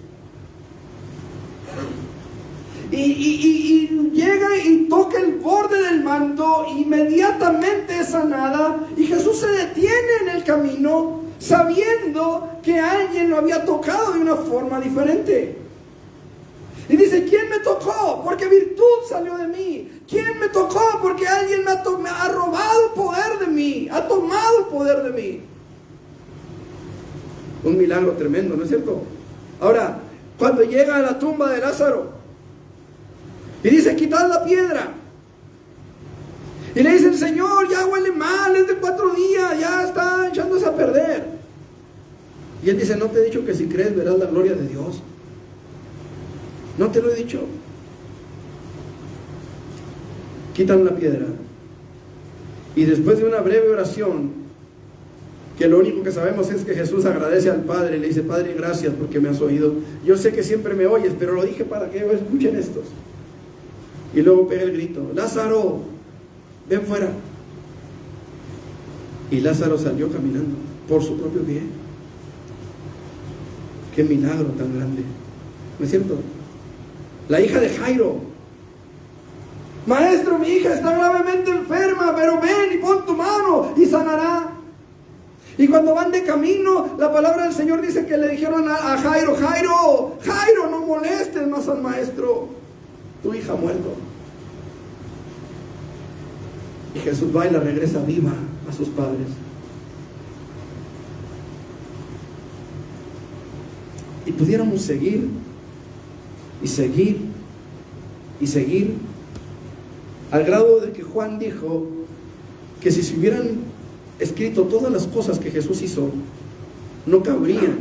Y llega y toca el borde del manto, inmediatamente es sanada, y Jesús se detiene en el camino sabiendo que alguien lo había tocado de una forma diferente. Y dice, ¿quién me tocó? Porque virtud salió de mí. ¿Quién me tocó? Porque alguien me ha robado el poder de mí, ha tomado el poder de mí. Un milagro tremendo, ¿no es cierto? Ahora, cuando llega a la tumba de Lázaro y dice, quitad la piedra, y le dice el Señor, ya huele mal, es de 4 días, ya está echándose a perder. Y él dice, ¿no te he dicho que si crees verás la gloria de Dios? ¿No te lo he dicho? Quitan la piedra, y después de una breve oración, que lo único que sabemos es que Jesús agradece al Padre y le dice, Padre, gracias porque me has oído. Yo sé que siempre me oyes, pero lo dije para que escuchen estos. Y luego pega el grito, Lázaro, ven fuera. Y Lázaro salió caminando por su propio pie. Qué milagro tan grande, ¿no es cierto? La hija de Jairo, maestro, mi hija está gravemente enferma, pero ven y pon tu mano y sanará. Y cuando van de camino, la palabra del Señor dice que le dijeron a Jairo, Jairo, no molestes más al maestro, tu hija ha muerto. Y Jesús va y la regresa viva a sus padres. Y pudiéramos seguir y seguir y seguir, al grado de que Juan dijo que si se hubieran escrito todas las cosas que Jesús hizo, no cabrían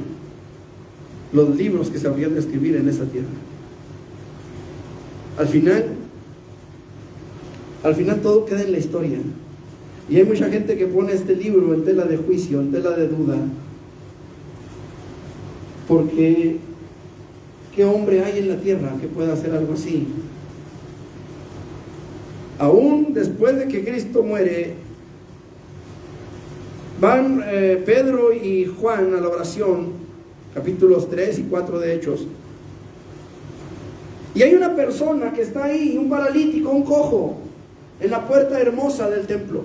los libros que se habrían de escribir en esta tierra. Al final todo queda en la historia. Y hay mucha gente que pone este libro en tela de juicio, en tela de duda, porque ¿qué hombre hay en la tierra que pueda hacer algo así? Aún después de que Cristo muere, van Pedro y Juan a la oración, capítulos 3 y 4 de Hechos, Y hay una persona que está ahí, un paralítico, un cojo, en la puerta hermosa del templo.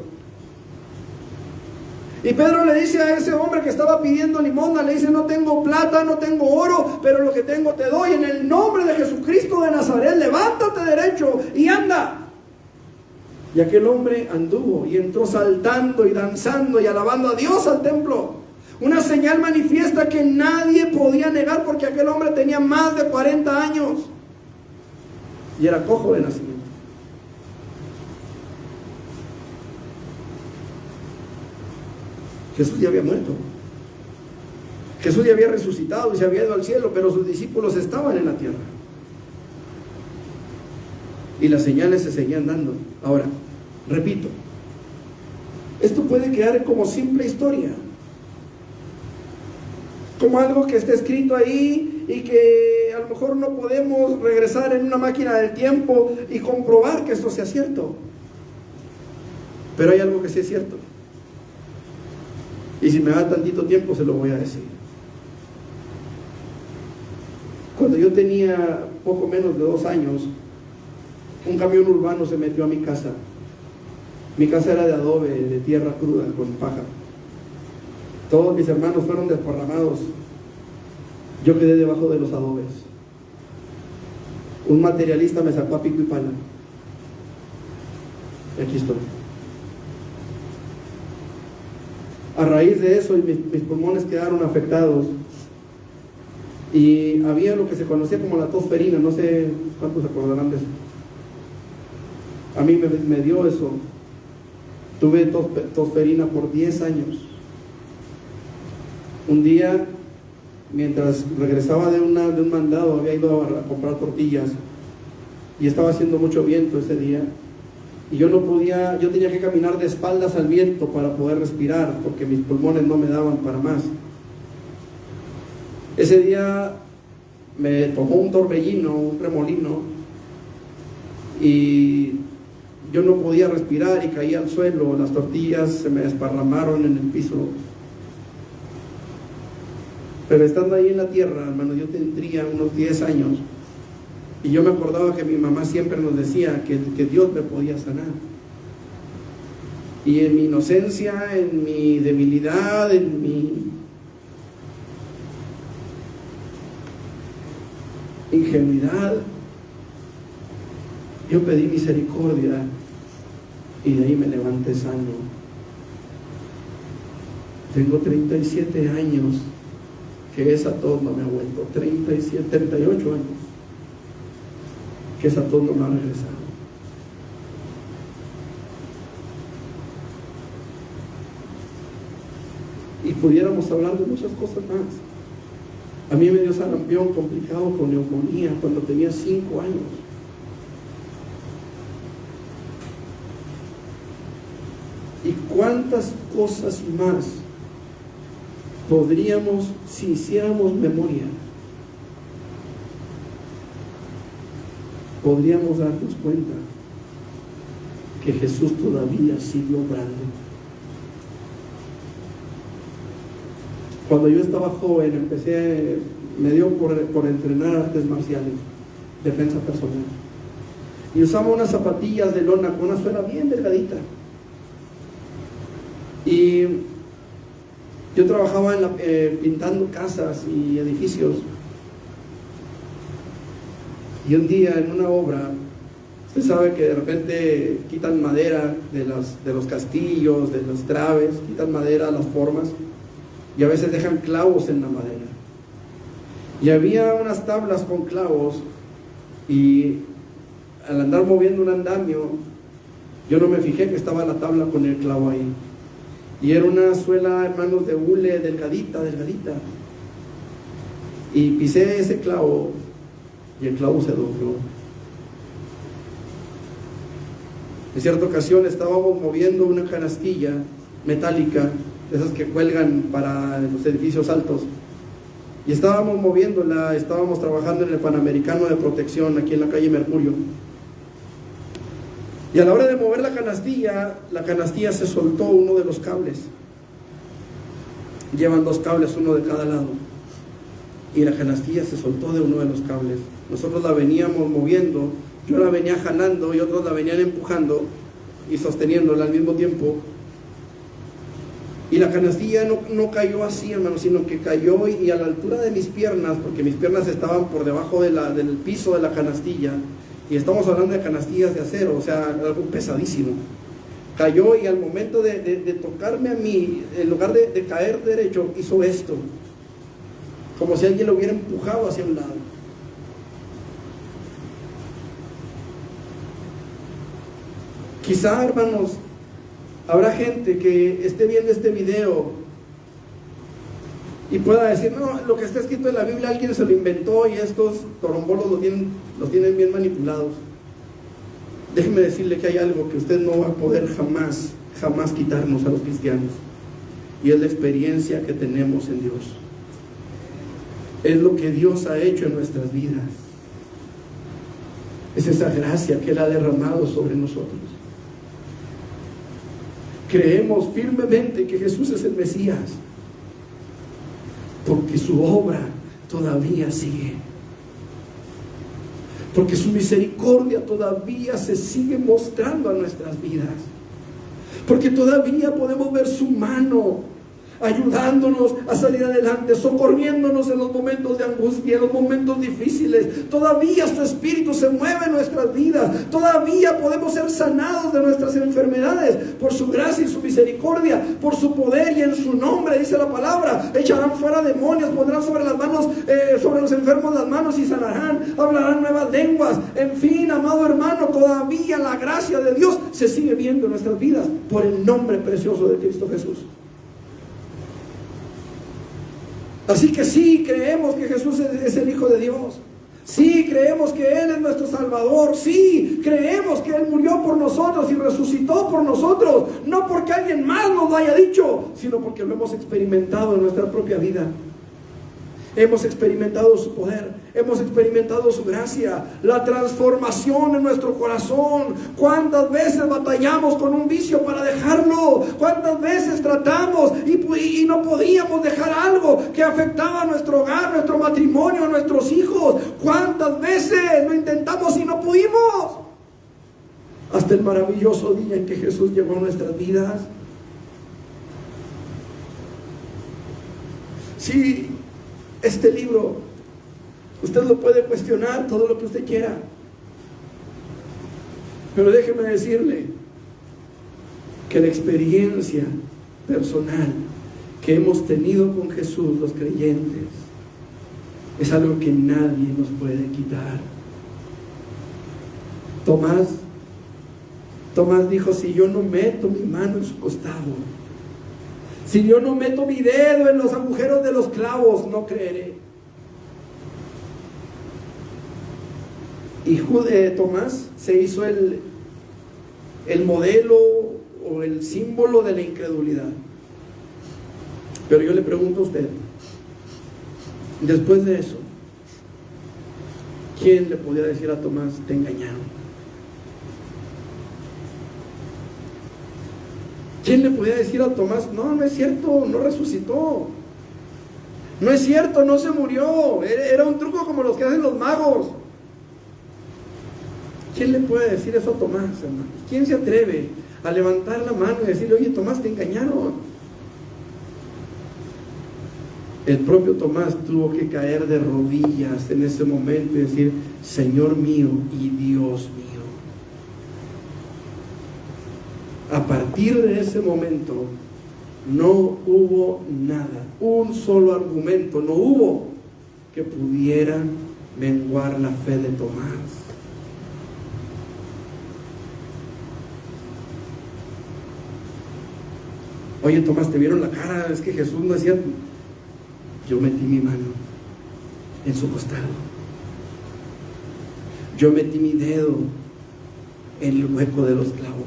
Y Pedro le dice a ese hombre que estaba pidiendo limosna, le dice: no tengo plata, no tengo oro, pero lo que tengo te doy. En el nombre de Jesucristo de Nazaret, levántate derecho y anda. Y aquel hombre anduvo y entró saltando y danzando y alabando a Dios al templo. Una señal manifiesta que nadie podía negar, porque aquel hombre tenía más de 40 años y era cojo de nacimiento. Jesús ya había muerto. Jesús ya había resucitado y se había ido al cielo, pero sus discípulos estaban en la tierra. Y las señales se seguían dando. Ahora, repito, esto puede quedar como simple historia, como algo que está escrito ahí y que a lo mejor no podemos regresar en una máquina del tiempo y comprobar que esto sea cierto. Pero hay algo que sí es cierto. Y si me da tantito tiempo se lo voy a decir. Cuando yo tenía poco menos de 2 años, un camión urbano se metió a mi casa. Mi casa era de adobe, de tierra cruda, con paja. Todos mis hermanos fueron desparramados. Yo quedé debajo de los adobes. Un materialista me sacó a pico y pala. Y aquí estoy. A raíz de eso, mis pulmones quedaron afectados. Y había lo que se conocía como la tos ferina. No sé cuántos se acordarán de eso. A mí me dio eso. Tuve tos ferina por 10 años. Un día, mientras regresaba de un mandado, había ido a comprar tortillas y estaba haciendo mucho viento ese día, y yo no podía, yo tenía que caminar de espaldas al viento para poder respirar, porque mis pulmones no me daban para más. Ese día me tomó un torbellino, un remolino, y yo no podía respirar y caí al suelo. Las tortillas se me desparramaron en el piso. Pero estando ahí en la tierra, hermano, yo tendría unos 10 años, y yo me acordaba que mi mamá siempre nos decía que Dios me podía sanar. Y en mi inocencia, en mi debilidad, en mi ingenuidad, yo pedí misericordia, y de ahí me levanté sano. Tengo 37 años que esa tos no me ha vuelto. 38 años que esa tos no me ha regresado. Y pudiéramos hablar de muchas cosas más. A mí me dio sarampión complicado con neumonía cuando tenía 5 años. ¿Y cuántas cosas más podríamos, si hiciéramos memoria, podríamos darnos cuenta que Jesús todavía sigue obrando? Cuando yo estaba joven, me dio por entrenar artes marciales, defensa personal, y usaba unas zapatillas de lona con una suela bien delgadita. Y yo trabajaba pintando casas y edificios. Y un día en una obra, usted sabe que de repente quitan madera de los castillos, de las traves, quitan madera, las formas, y a veces dejan clavos en la madera. Y había unas tablas con clavos, y al andar moviendo un andamio, yo no me fijé que estaba la tabla con el clavo ahí. Y era una suela, hermanos, de hule, delgadita. Y pisé ese clavo y el clavo se dobló. En cierta ocasión estábamos moviendo una canastilla metálica, de esas que cuelgan para los edificios altos. Y estábamos moviéndola, estábamos trabajando en el Panamericano de Protección, aquí en la calle Mercurio. Y a la hora de mover la canastilla se soltó uno de los cables. Llevan 2 cables, uno de cada lado. y la canastilla se soltó de uno de los cables. Nosotros la veníamos moviendo, yo la venía jalando y otros la venían empujando y sosteniéndola al mismo tiempo. Y la canastilla no cayó así, hermano, sino que cayó y a la altura de mis piernas, porque mis piernas estaban por debajo del piso de la canastilla, y estamos hablando de canastillas de acero, o sea, algo pesadísimo. Cayó y al momento de tocarme a mí, en lugar de caer derecho, hizo esto, como si alguien lo hubiera empujado hacia un lado. Quizá, hermanos, habrá gente que esté viendo este video y pueda decir, no, lo que está escrito en la Biblia alguien se lo inventó y estos torombolos los tienen bien manipulados. Déjeme decirle que hay algo que usted no va a poder jamás quitarnos a los cristianos, y es la experiencia que tenemos en Dios. Es lo que Dios ha hecho en nuestras vidas. Es esa gracia que Él ha derramado sobre nosotros. Creemos firmemente que Jesús es el Mesías, porque su obra todavía sigue, porque su misericordia todavía se sigue mostrando a nuestras vidas, porque todavía podemos ver su mano ayudándonos a salir adelante, socorriéndonos en los momentos de angustia, en los momentos difíciles. Todavía su Espíritu se mueve en nuestras vidas, todavía podemos ser sanados de nuestras enfermedades por su gracia y su misericordia, por su poder, y en su nombre, dice la palabra, echarán fuera demonios, pondrán sobre las manos, sobre los enfermos las manos y sanarán, hablarán nuevas lenguas. En fin, amado hermano, todavía la gracia de Dios se sigue viendo en nuestras vidas por el nombre precioso de Cristo Jesús. Así que sí, creemos que Jesús es el Hijo de Dios. Sí, creemos que Él es nuestro Salvador. Sí, creemos que Él murió por nosotros y resucitó por nosotros. No porque alguien más nos lo haya dicho, sino porque lo hemos experimentado en nuestra propia vida. Hemos experimentado su poder, hemos experimentado su gracia, la transformación en nuestro corazón. ¿Cuántas veces batallamos con un vicio para dejarlo? ¿Cuántas veces tratamos y no podíamos dejar algo que afectaba a nuestro hogar, nuestro matrimonio, a nuestros hijos? ¿Cuántas veces lo intentamos y no pudimos? Hasta el maravilloso día en que Jesús llegó a nuestras vidas. Sí. Este libro, usted lo puede cuestionar todo lo que usted quiera, pero déjeme decirle que la experiencia personal que hemos tenido con Jesús, los creyentes, es algo que nadie nos puede quitar. Tomás dijo, si yo no meto mi mano en su costado, si yo no meto mi dedo en los agujeros de los clavos, no creeré. Y Tomás se hizo el modelo o el símbolo de la incredulidad. Pero yo le pregunto a usted, después de eso, ¿quién le podía decir a Tomás, te engañaron? ¿Quién le podía decir a Tomás, no es cierto, no resucitó? No es cierto, no se murió. Era un truco como los que hacen los magos. ¿Quién le puede decir eso a Tomás, hermanos? ¿Quién se atreve a levantar la mano y decirle, oye, Tomás, te engañaron? El propio Tomás tuvo que caer de rodillas en ese momento y decir, Señor mío y Dios mío. A partir de ese momento no hubo nada, un solo argumento no hubo que pudiera menguar la fe de Tomás. Oye, Tomás, ¿te vieron la cara? Es que Jesús no decía. Yo metí mi mano en su costado. Yo metí mi dedo en el hueco de los clavos.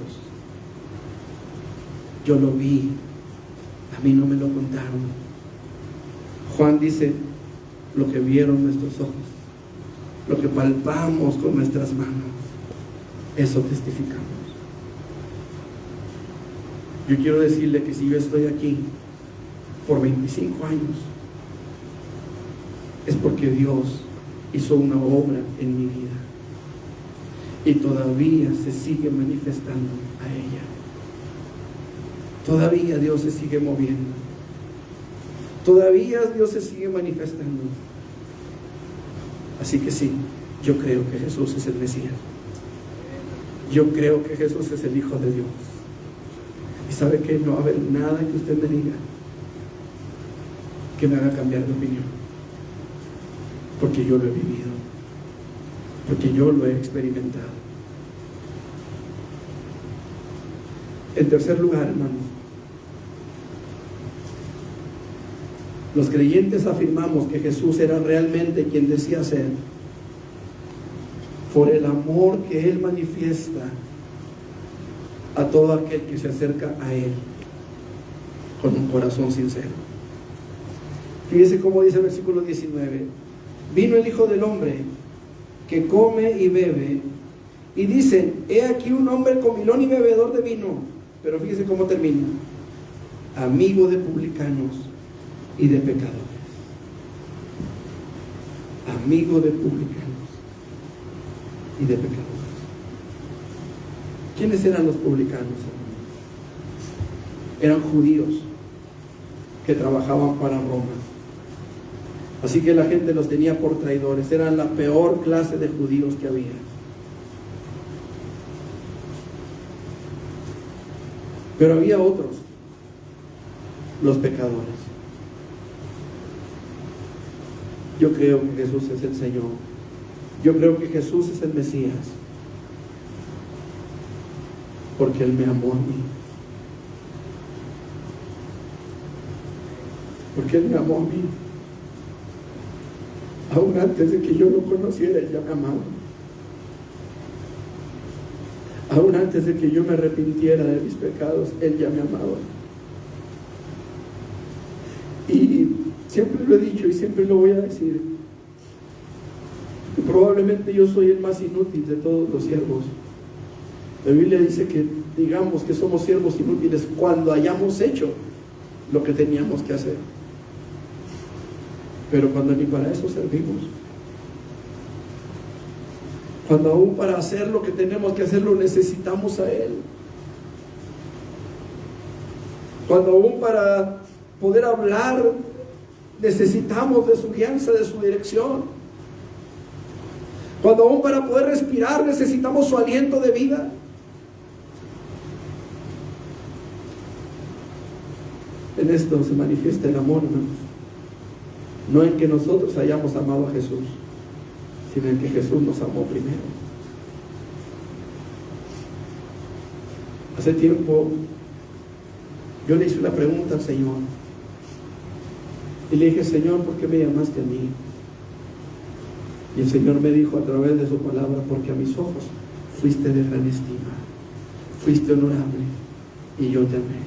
Yo lo vi, a mí no me lo contaron. Juan dice, lo que vieron nuestros ojos, lo que palpamos con nuestras manos, eso testificamos. Yo quiero decirle que si yo estoy aquí por 25 años, es porque Dios hizo una obra en mi vida y todavía se sigue manifestando a ella. Todavía Dios se sigue moviendo. Todavía Dios se sigue manifestando. Así que sí, yo creo que Jesús es el Mesías. Yo creo que Jesús es el Hijo de Dios. Y sabe que no va a haber nada que usted me diga que me haga cambiar de opinión, porque yo lo he vivido, porque yo lo he experimentado. En tercer lugar, hermanos, los creyentes afirmamos que Jesús era realmente quien decía ser, por el amor que Él manifiesta a todo aquel que se acerca a Él con un corazón sincero. Fíjese cómo dice el versículo 19: vino el Hijo del Hombre que come y bebe, y dicen: he aquí un hombre comilón y bebedor de vino. Pero fíjese cómo termina: amigo de publicanos y de pecadores. Amigo de publicanos y de pecadores. ¿Quiénes eran los publicanos? Eran judíos que trabajaban para Roma. Así que la gente los tenía por traidores. Eran la peor clase de judíos que había. Pero había otros, los pecadores. Yo creo que Jesús es el Señor. Yo creo que Jesús es el Mesías, porque Él me amó a mí. Porque Él me amó a mí. Aún antes de que yo lo conociera, Él ya me amaba. Aún antes de que yo me arrepintiera de mis pecados, Él ya me amaba. Y siempre lo he dicho y siempre lo voy a decir, que probablemente yo soy el más inútil de todos los siervos. La Biblia dice que digamos que somos siervos inútiles cuando hayamos hecho lo que teníamos que hacer. Pero cuando ni para eso servimos, cuando aún para hacer lo que tenemos que hacer lo necesitamos a Él, cuando aún para poder hablar necesitamos de su guianza, de su dirección, cuando aún para poder respirar necesitamos su aliento de vida. En esto se manifiesta el amor, hermanos. No en que nosotros hayamos amado a Jesús, sino en que Jesús nos amó primero. Hace tiempo yo le hice una pregunta al Señor y le dije: Señor, ¿por qué me llamaste a mí? Y el Señor me dijo a través de su palabra: porque a mis ojos fuiste de gran estima, fuiste honorable y yo te amé.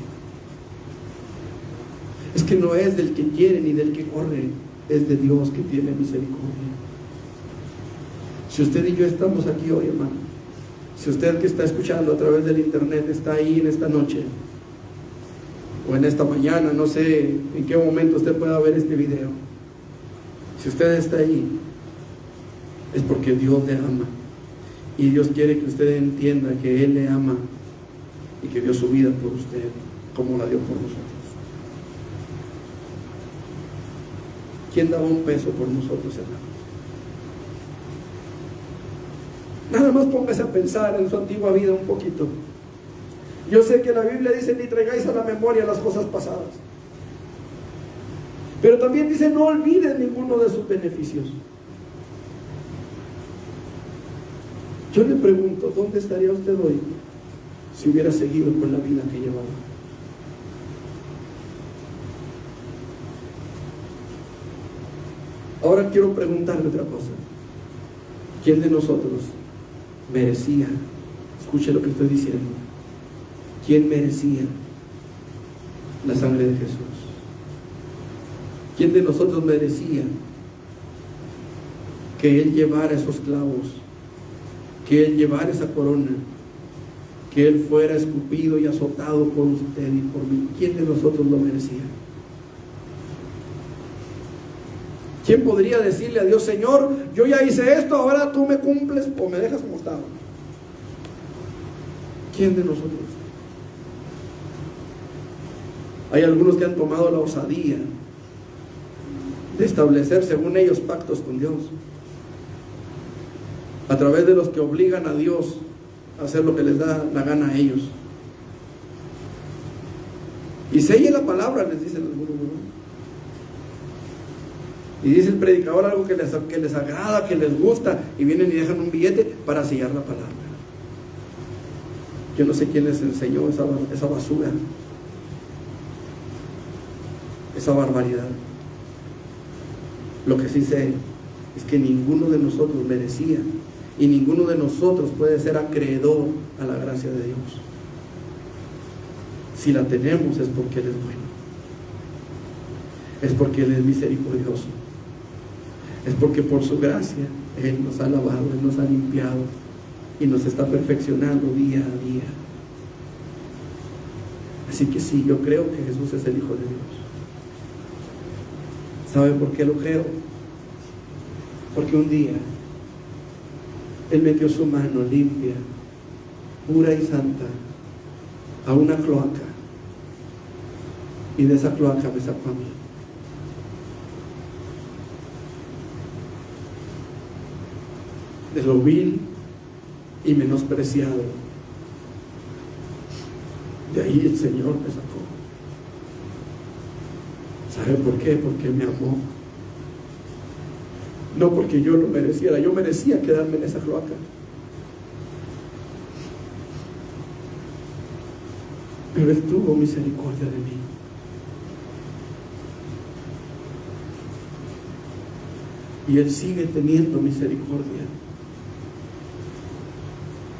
Es que no es del que quiere ni del que corre, es de Dios que tiene misericordia. Si usted y yo estamos aquí hoy, hermano, si usted que está escuchando a través del internet está ahí en esta noche o en esta mañana, no sé en qué momento usted pueda ver este video, si usted está ahí, es porque Dios le ama y Dios quiere que usted entienda que Él le ama y que dio su vida por usted como la dio por nosotros. ¿Quién daba un peso por nosotros, hermanos? Nada más póngase a pensar en su antigua vida un poquito. Yo sé que la Biblia dice: ni traigáis a la memoria las cosas pasadas. Pero también dice: no olvides ninguno de sus beneficios. Yo le pregunto: ¿dónde estaría usted hoy si hubiera seguido con la vida que llevaba? Ahora quiero preguntarle otra cosa. ¿Quién de nosotros merecía? Escuche lo que estoy diciendo. ¿Quién merecía la sangre de Jesús? ¿Quién de nosotros merecía que Él llevara esos clavos, que Él llevara esa corona, que Él fuera escupido y azotado por usted y por mí? ¿Quién de nosotros lo merecía? ¿Quién podría decirle a Dios: Señor, yo ya hice esto, ahora tú me cumples o me dejas como estaba? ¿Quién de nosotros? Hay algunos que han tomado la osadía de establecer, según ellos, pactos con Dios, a través de los que obligan a Dios a hacer lo que les da la gana a ellos. Y selle la palabra, les dicen algunos, ¿no? Y dice el predicador algo que les agrada, que les gusta, y vienen y dejan un billete para sellar la palabra. Yo no sé quién les enseñó esa basura, esa barbaridad. Lo que sí sé es que ninguno de nosotros merecía, y ninguno de nosotros puede ser acreedor a la gracia de Dios. Si la tenemos es porque Él es bueno, es porque Él es misericordioso, es porque por su gracia Él nos ha lavado, Él nos ha limpiado y nos está perfeccionando día a día. Así que sí, yo creo que Jesús es el Hijo de Dios. ¿Sabe por qué lo creo? Porque un día Él metió su mano limpia, pura y santa a una cloaca, y de esa cloaca me sacó a mí. De lo vil y menospreciado, de ahí el Señor me sacó. ¿Sabe por qué? Porque me amó. No porque yo lo mereciera. Yo merecía quedarme en esa cloaca, pero Él tuvo misericordia de mí. Y Él sigue teniendo misericordia.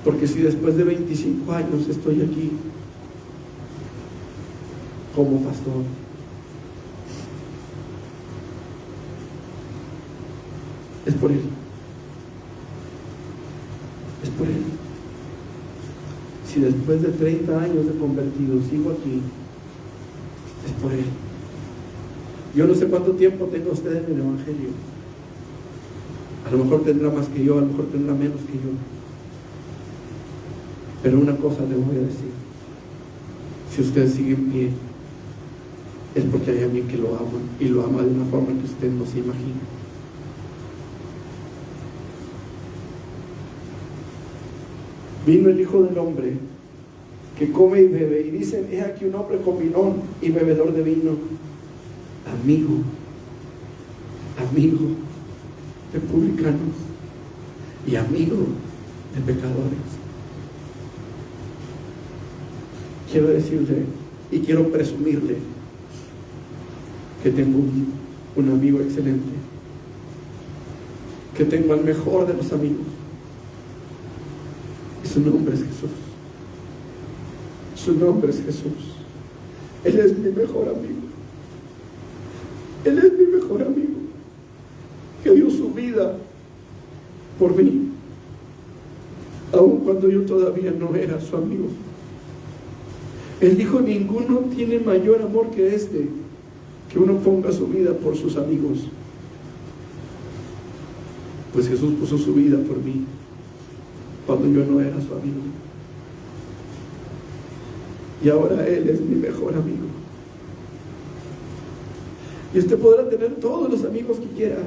Porque si después de 25 años estoy aquí como pastor, es por Él. Es por Él. Si después de 30 años de convertido sigo aquí, es por Él. Yo no sé cuánto tiempo tenga usted en el Evangelio. A lo mejor tendrá más que yo, a lo mejor tendrá menos que yo. Pero una cosa le voy a decir: si usted sigue en pie, es porque hay alguien que lo ama, y lo ama de una forma que usted no se imagina. Vino el Hijo del Hombre, que come y bebe, y dicen: he aquí un hombre comilón y bebedor de vino, amigo de publicanos y amigo de pecadores. Quiero decirle y quiero presumirle que tengo un amigo excelente, que tengo al mejor de los amigos, y su nombre es Jesús. Su nombre es Jesús. Él es mi mejor amigo. Él es mi mejor amigo, que dio su vida por mí, aun cuando yo todavía no era su amigo. Él dijo: ninguno tiene mayor amor que este, que uno ponga su vida por sus amigos. Pues Jesús puso su vida por mí cuando yo no era su amigo, y ahora Él es mi mejor amigo. Y usted podrá tener todos los amigos que quiera,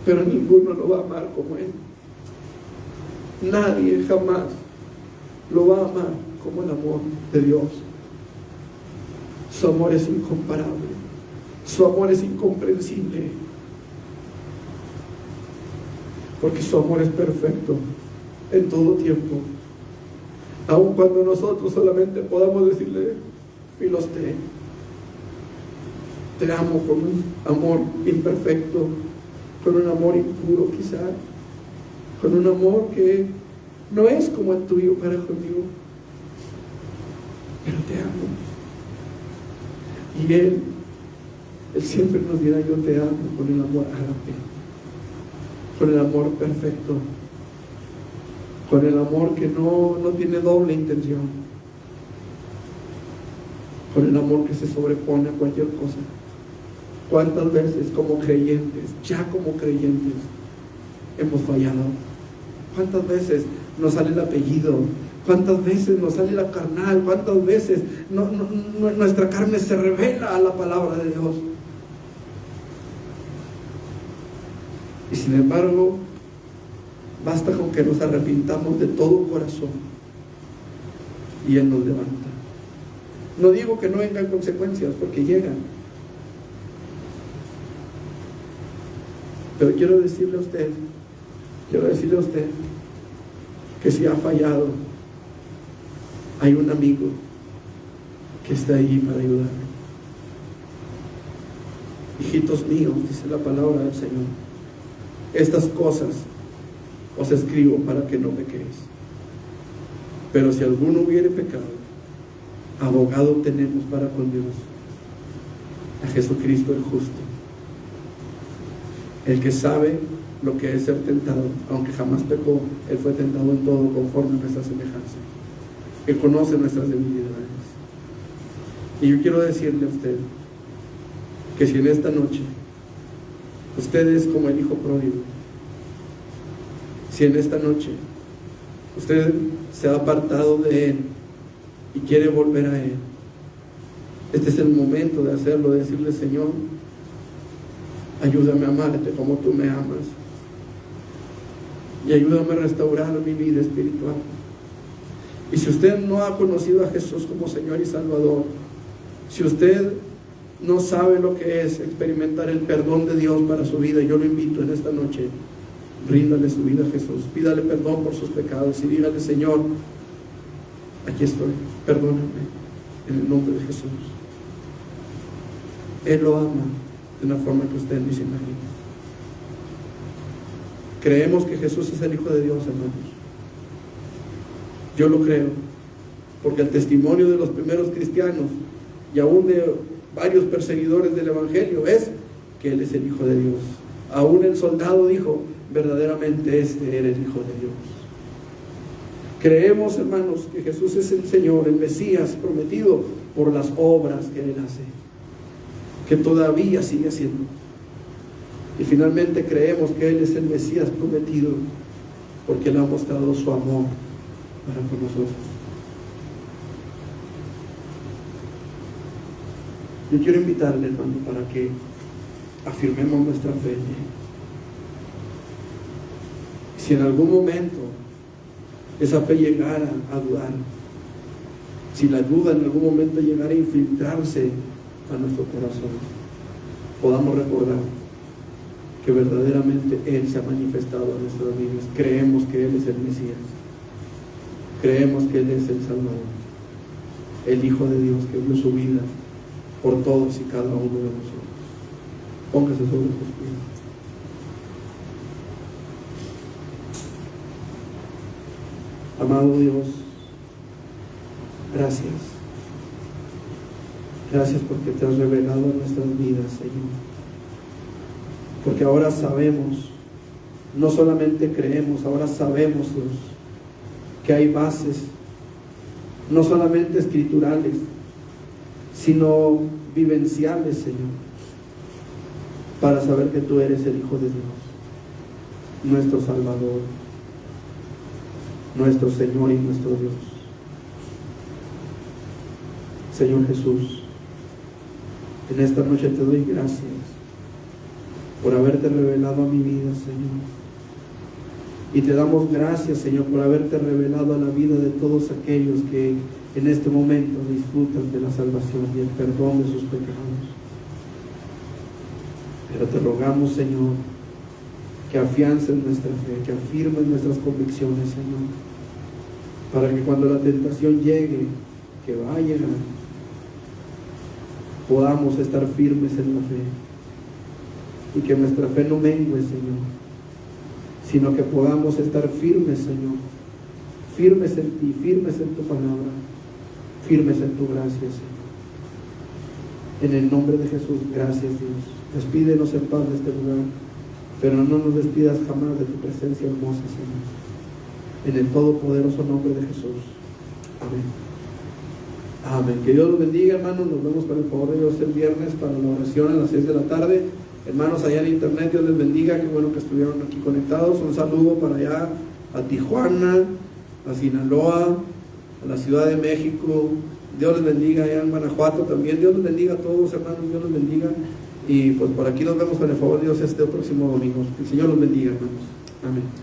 pero ninguno lo va a amar como Él. Nadie jamás lo va a amar como el amor de Dios. Su amor es incomparable, su amor es incomprensible, porque su amor es perfecto en todo tiempo. Aun cuando nosotros solamente podamos decirle: Filoste, te amo con un amor imperfecto, con un amor impuro quizá, con un amor que no es como el tuyo para conmigo, pero te amo. Y Él siempre nos dirá: yo te amo, con el amor ágape, con el amor perfecto, con el amor que no tiene doble intención, con el amor que se sobrepone a cualquier cosa. ¿Cuántas veces como creyentes, ya como creyentes, hemos fallado? ¿Cuántas veces nos sale el apellido? ¿Cuántas veces nos sale la carnal? ¿Cuántas veces nuestra carne se revela a la palabra de Dios? Y sin embargo, basta con que nos arrepintamos de todo corazón y Él nos levanta. No digo que no vengan consecuencias, porque llegan. Pero quiero decirle a usted que si ha fallado, hay un amigo que está ahí para ayudarle. Hijitos míos, dice la palabra del Señor, estas cosas os escribo para que no pequéis. Pero si alguno hubiere pecado, abogado tenemos para con Dios, a Jesucristo el justo, el que sabe lo que es ser tentado, aunque jamás pecó. Él fue tentado en todo conforme a nuestra semejanza. Él conoce nuestras debilidades. Y yo quiero decirle a usted que si en esta noche usted es como el hijo pródigo, si en esta noche usted se ha apartado de Él y quiere volver a Él, este es el momento de hacerlo, de decirle: Señor, ayúdame a amarte como tú me amas, y ayúdame a restaurar mi vida espiritual. Y si usted no ha conocido a Jesús como Señor y Salvador, si usted no sabe lo que es experimentar el perdón de Dios para su vida, yo lo invito en esta noche: ríndale su vida a Jesús, pídale perdón por sus pecados y dígale: Señor, aquí estoy, perdóname, en el nombre de Jesús. Él lo ama de una forma que usted ni se imagina. Creemos que Jesús es el Hijo de Dios, hermanos. Yo lo creo, porque el testimonio de los primeros cristianos y aún de varios perseguidores del Evangelio es que Él es el Hijo de Dios. Aún el soldado dijo: verdaderamente este era el Hijo de Dios. Creemos, hermanos, que Jesús es el Señor, el Mesías prometido por las obras que Él hace, que todavía sigue haciendo. Y finalmente creemos que Él es el Mesías prometido porque Él ha mostrado su amor para con nosotros. Yo quiero invitarle, hermano, para que afirmemos nuestra fe. Si en algún momento esa fe llegara a dudar, si la duda en algún momento llegara a infiltrarse a nuestro corazón, podamos recordar que verdaderamente Él se ha manifestado a nuestras vidas. Creemos que Él es el Mesías, creemos que Él es el Salvador, el Hijo de Dios que dio su vida por todos y cada uno de nosotros. Póngase sobre sus pies. Amado Dios, gracias. Gracias porque te has revelado en nuestras vidas, Señor. Porque ahora sabemos, no solamente creemos, ahora sabemos, Dios, que hay bases, no solamente escriturales, sino vivenciales, Señor, para saber que tú eres el Hijo de Dios, nuestro Salvador, nuestro Señor y nuestro Dios. Señor Jesús, en esta noche te doy gracias por haberte revelado a mi vida, Señor. Y te damos gracias, Señor, por haberte revelado a la vida de todos aquellos que en este momento disfrutan de la salvación y el perdón de sus pecados. Pero te rogamos, Señor, que afiances nuestra fe, que afirmes nuestras convicciones, Señor, para que cuando la tentación llegue, que va a llegar, podamos estar firmes en la fe, y que nuestra fe no mengue, Señor, sino que podamos estar firmes, Señor, firmes en ti, firmes en tu palabra, firmes en tu gracia, Señor. En el nombre de Jesús, gracias, Dios. Despídenos en paz de este lugar, pero no nos despidas jamás de tu presencia hermosa, Señor. En el todopoderoso nombre de Jesús. Amén. Amén. Que Dios los bendiga, hermanos. Nos vemos con el favor de Dios el viernes para la oración a las 6 de la tarde. Hermanos allá en internet, Dios les bendiga. Qué bueno que estuvieron aquí conectados. Un saludo para allá a Tijuana, a Sinaloa, a la Ciudad de México. Dios les bendiga allá en Guanajuato también. Dios les bendiga a todos, hermanos. Dios les bendiga. Y pues por aquí nos vemos con el favor de Dios este próximo domingo. Que el Señor los bendiga, hermanos. Amén.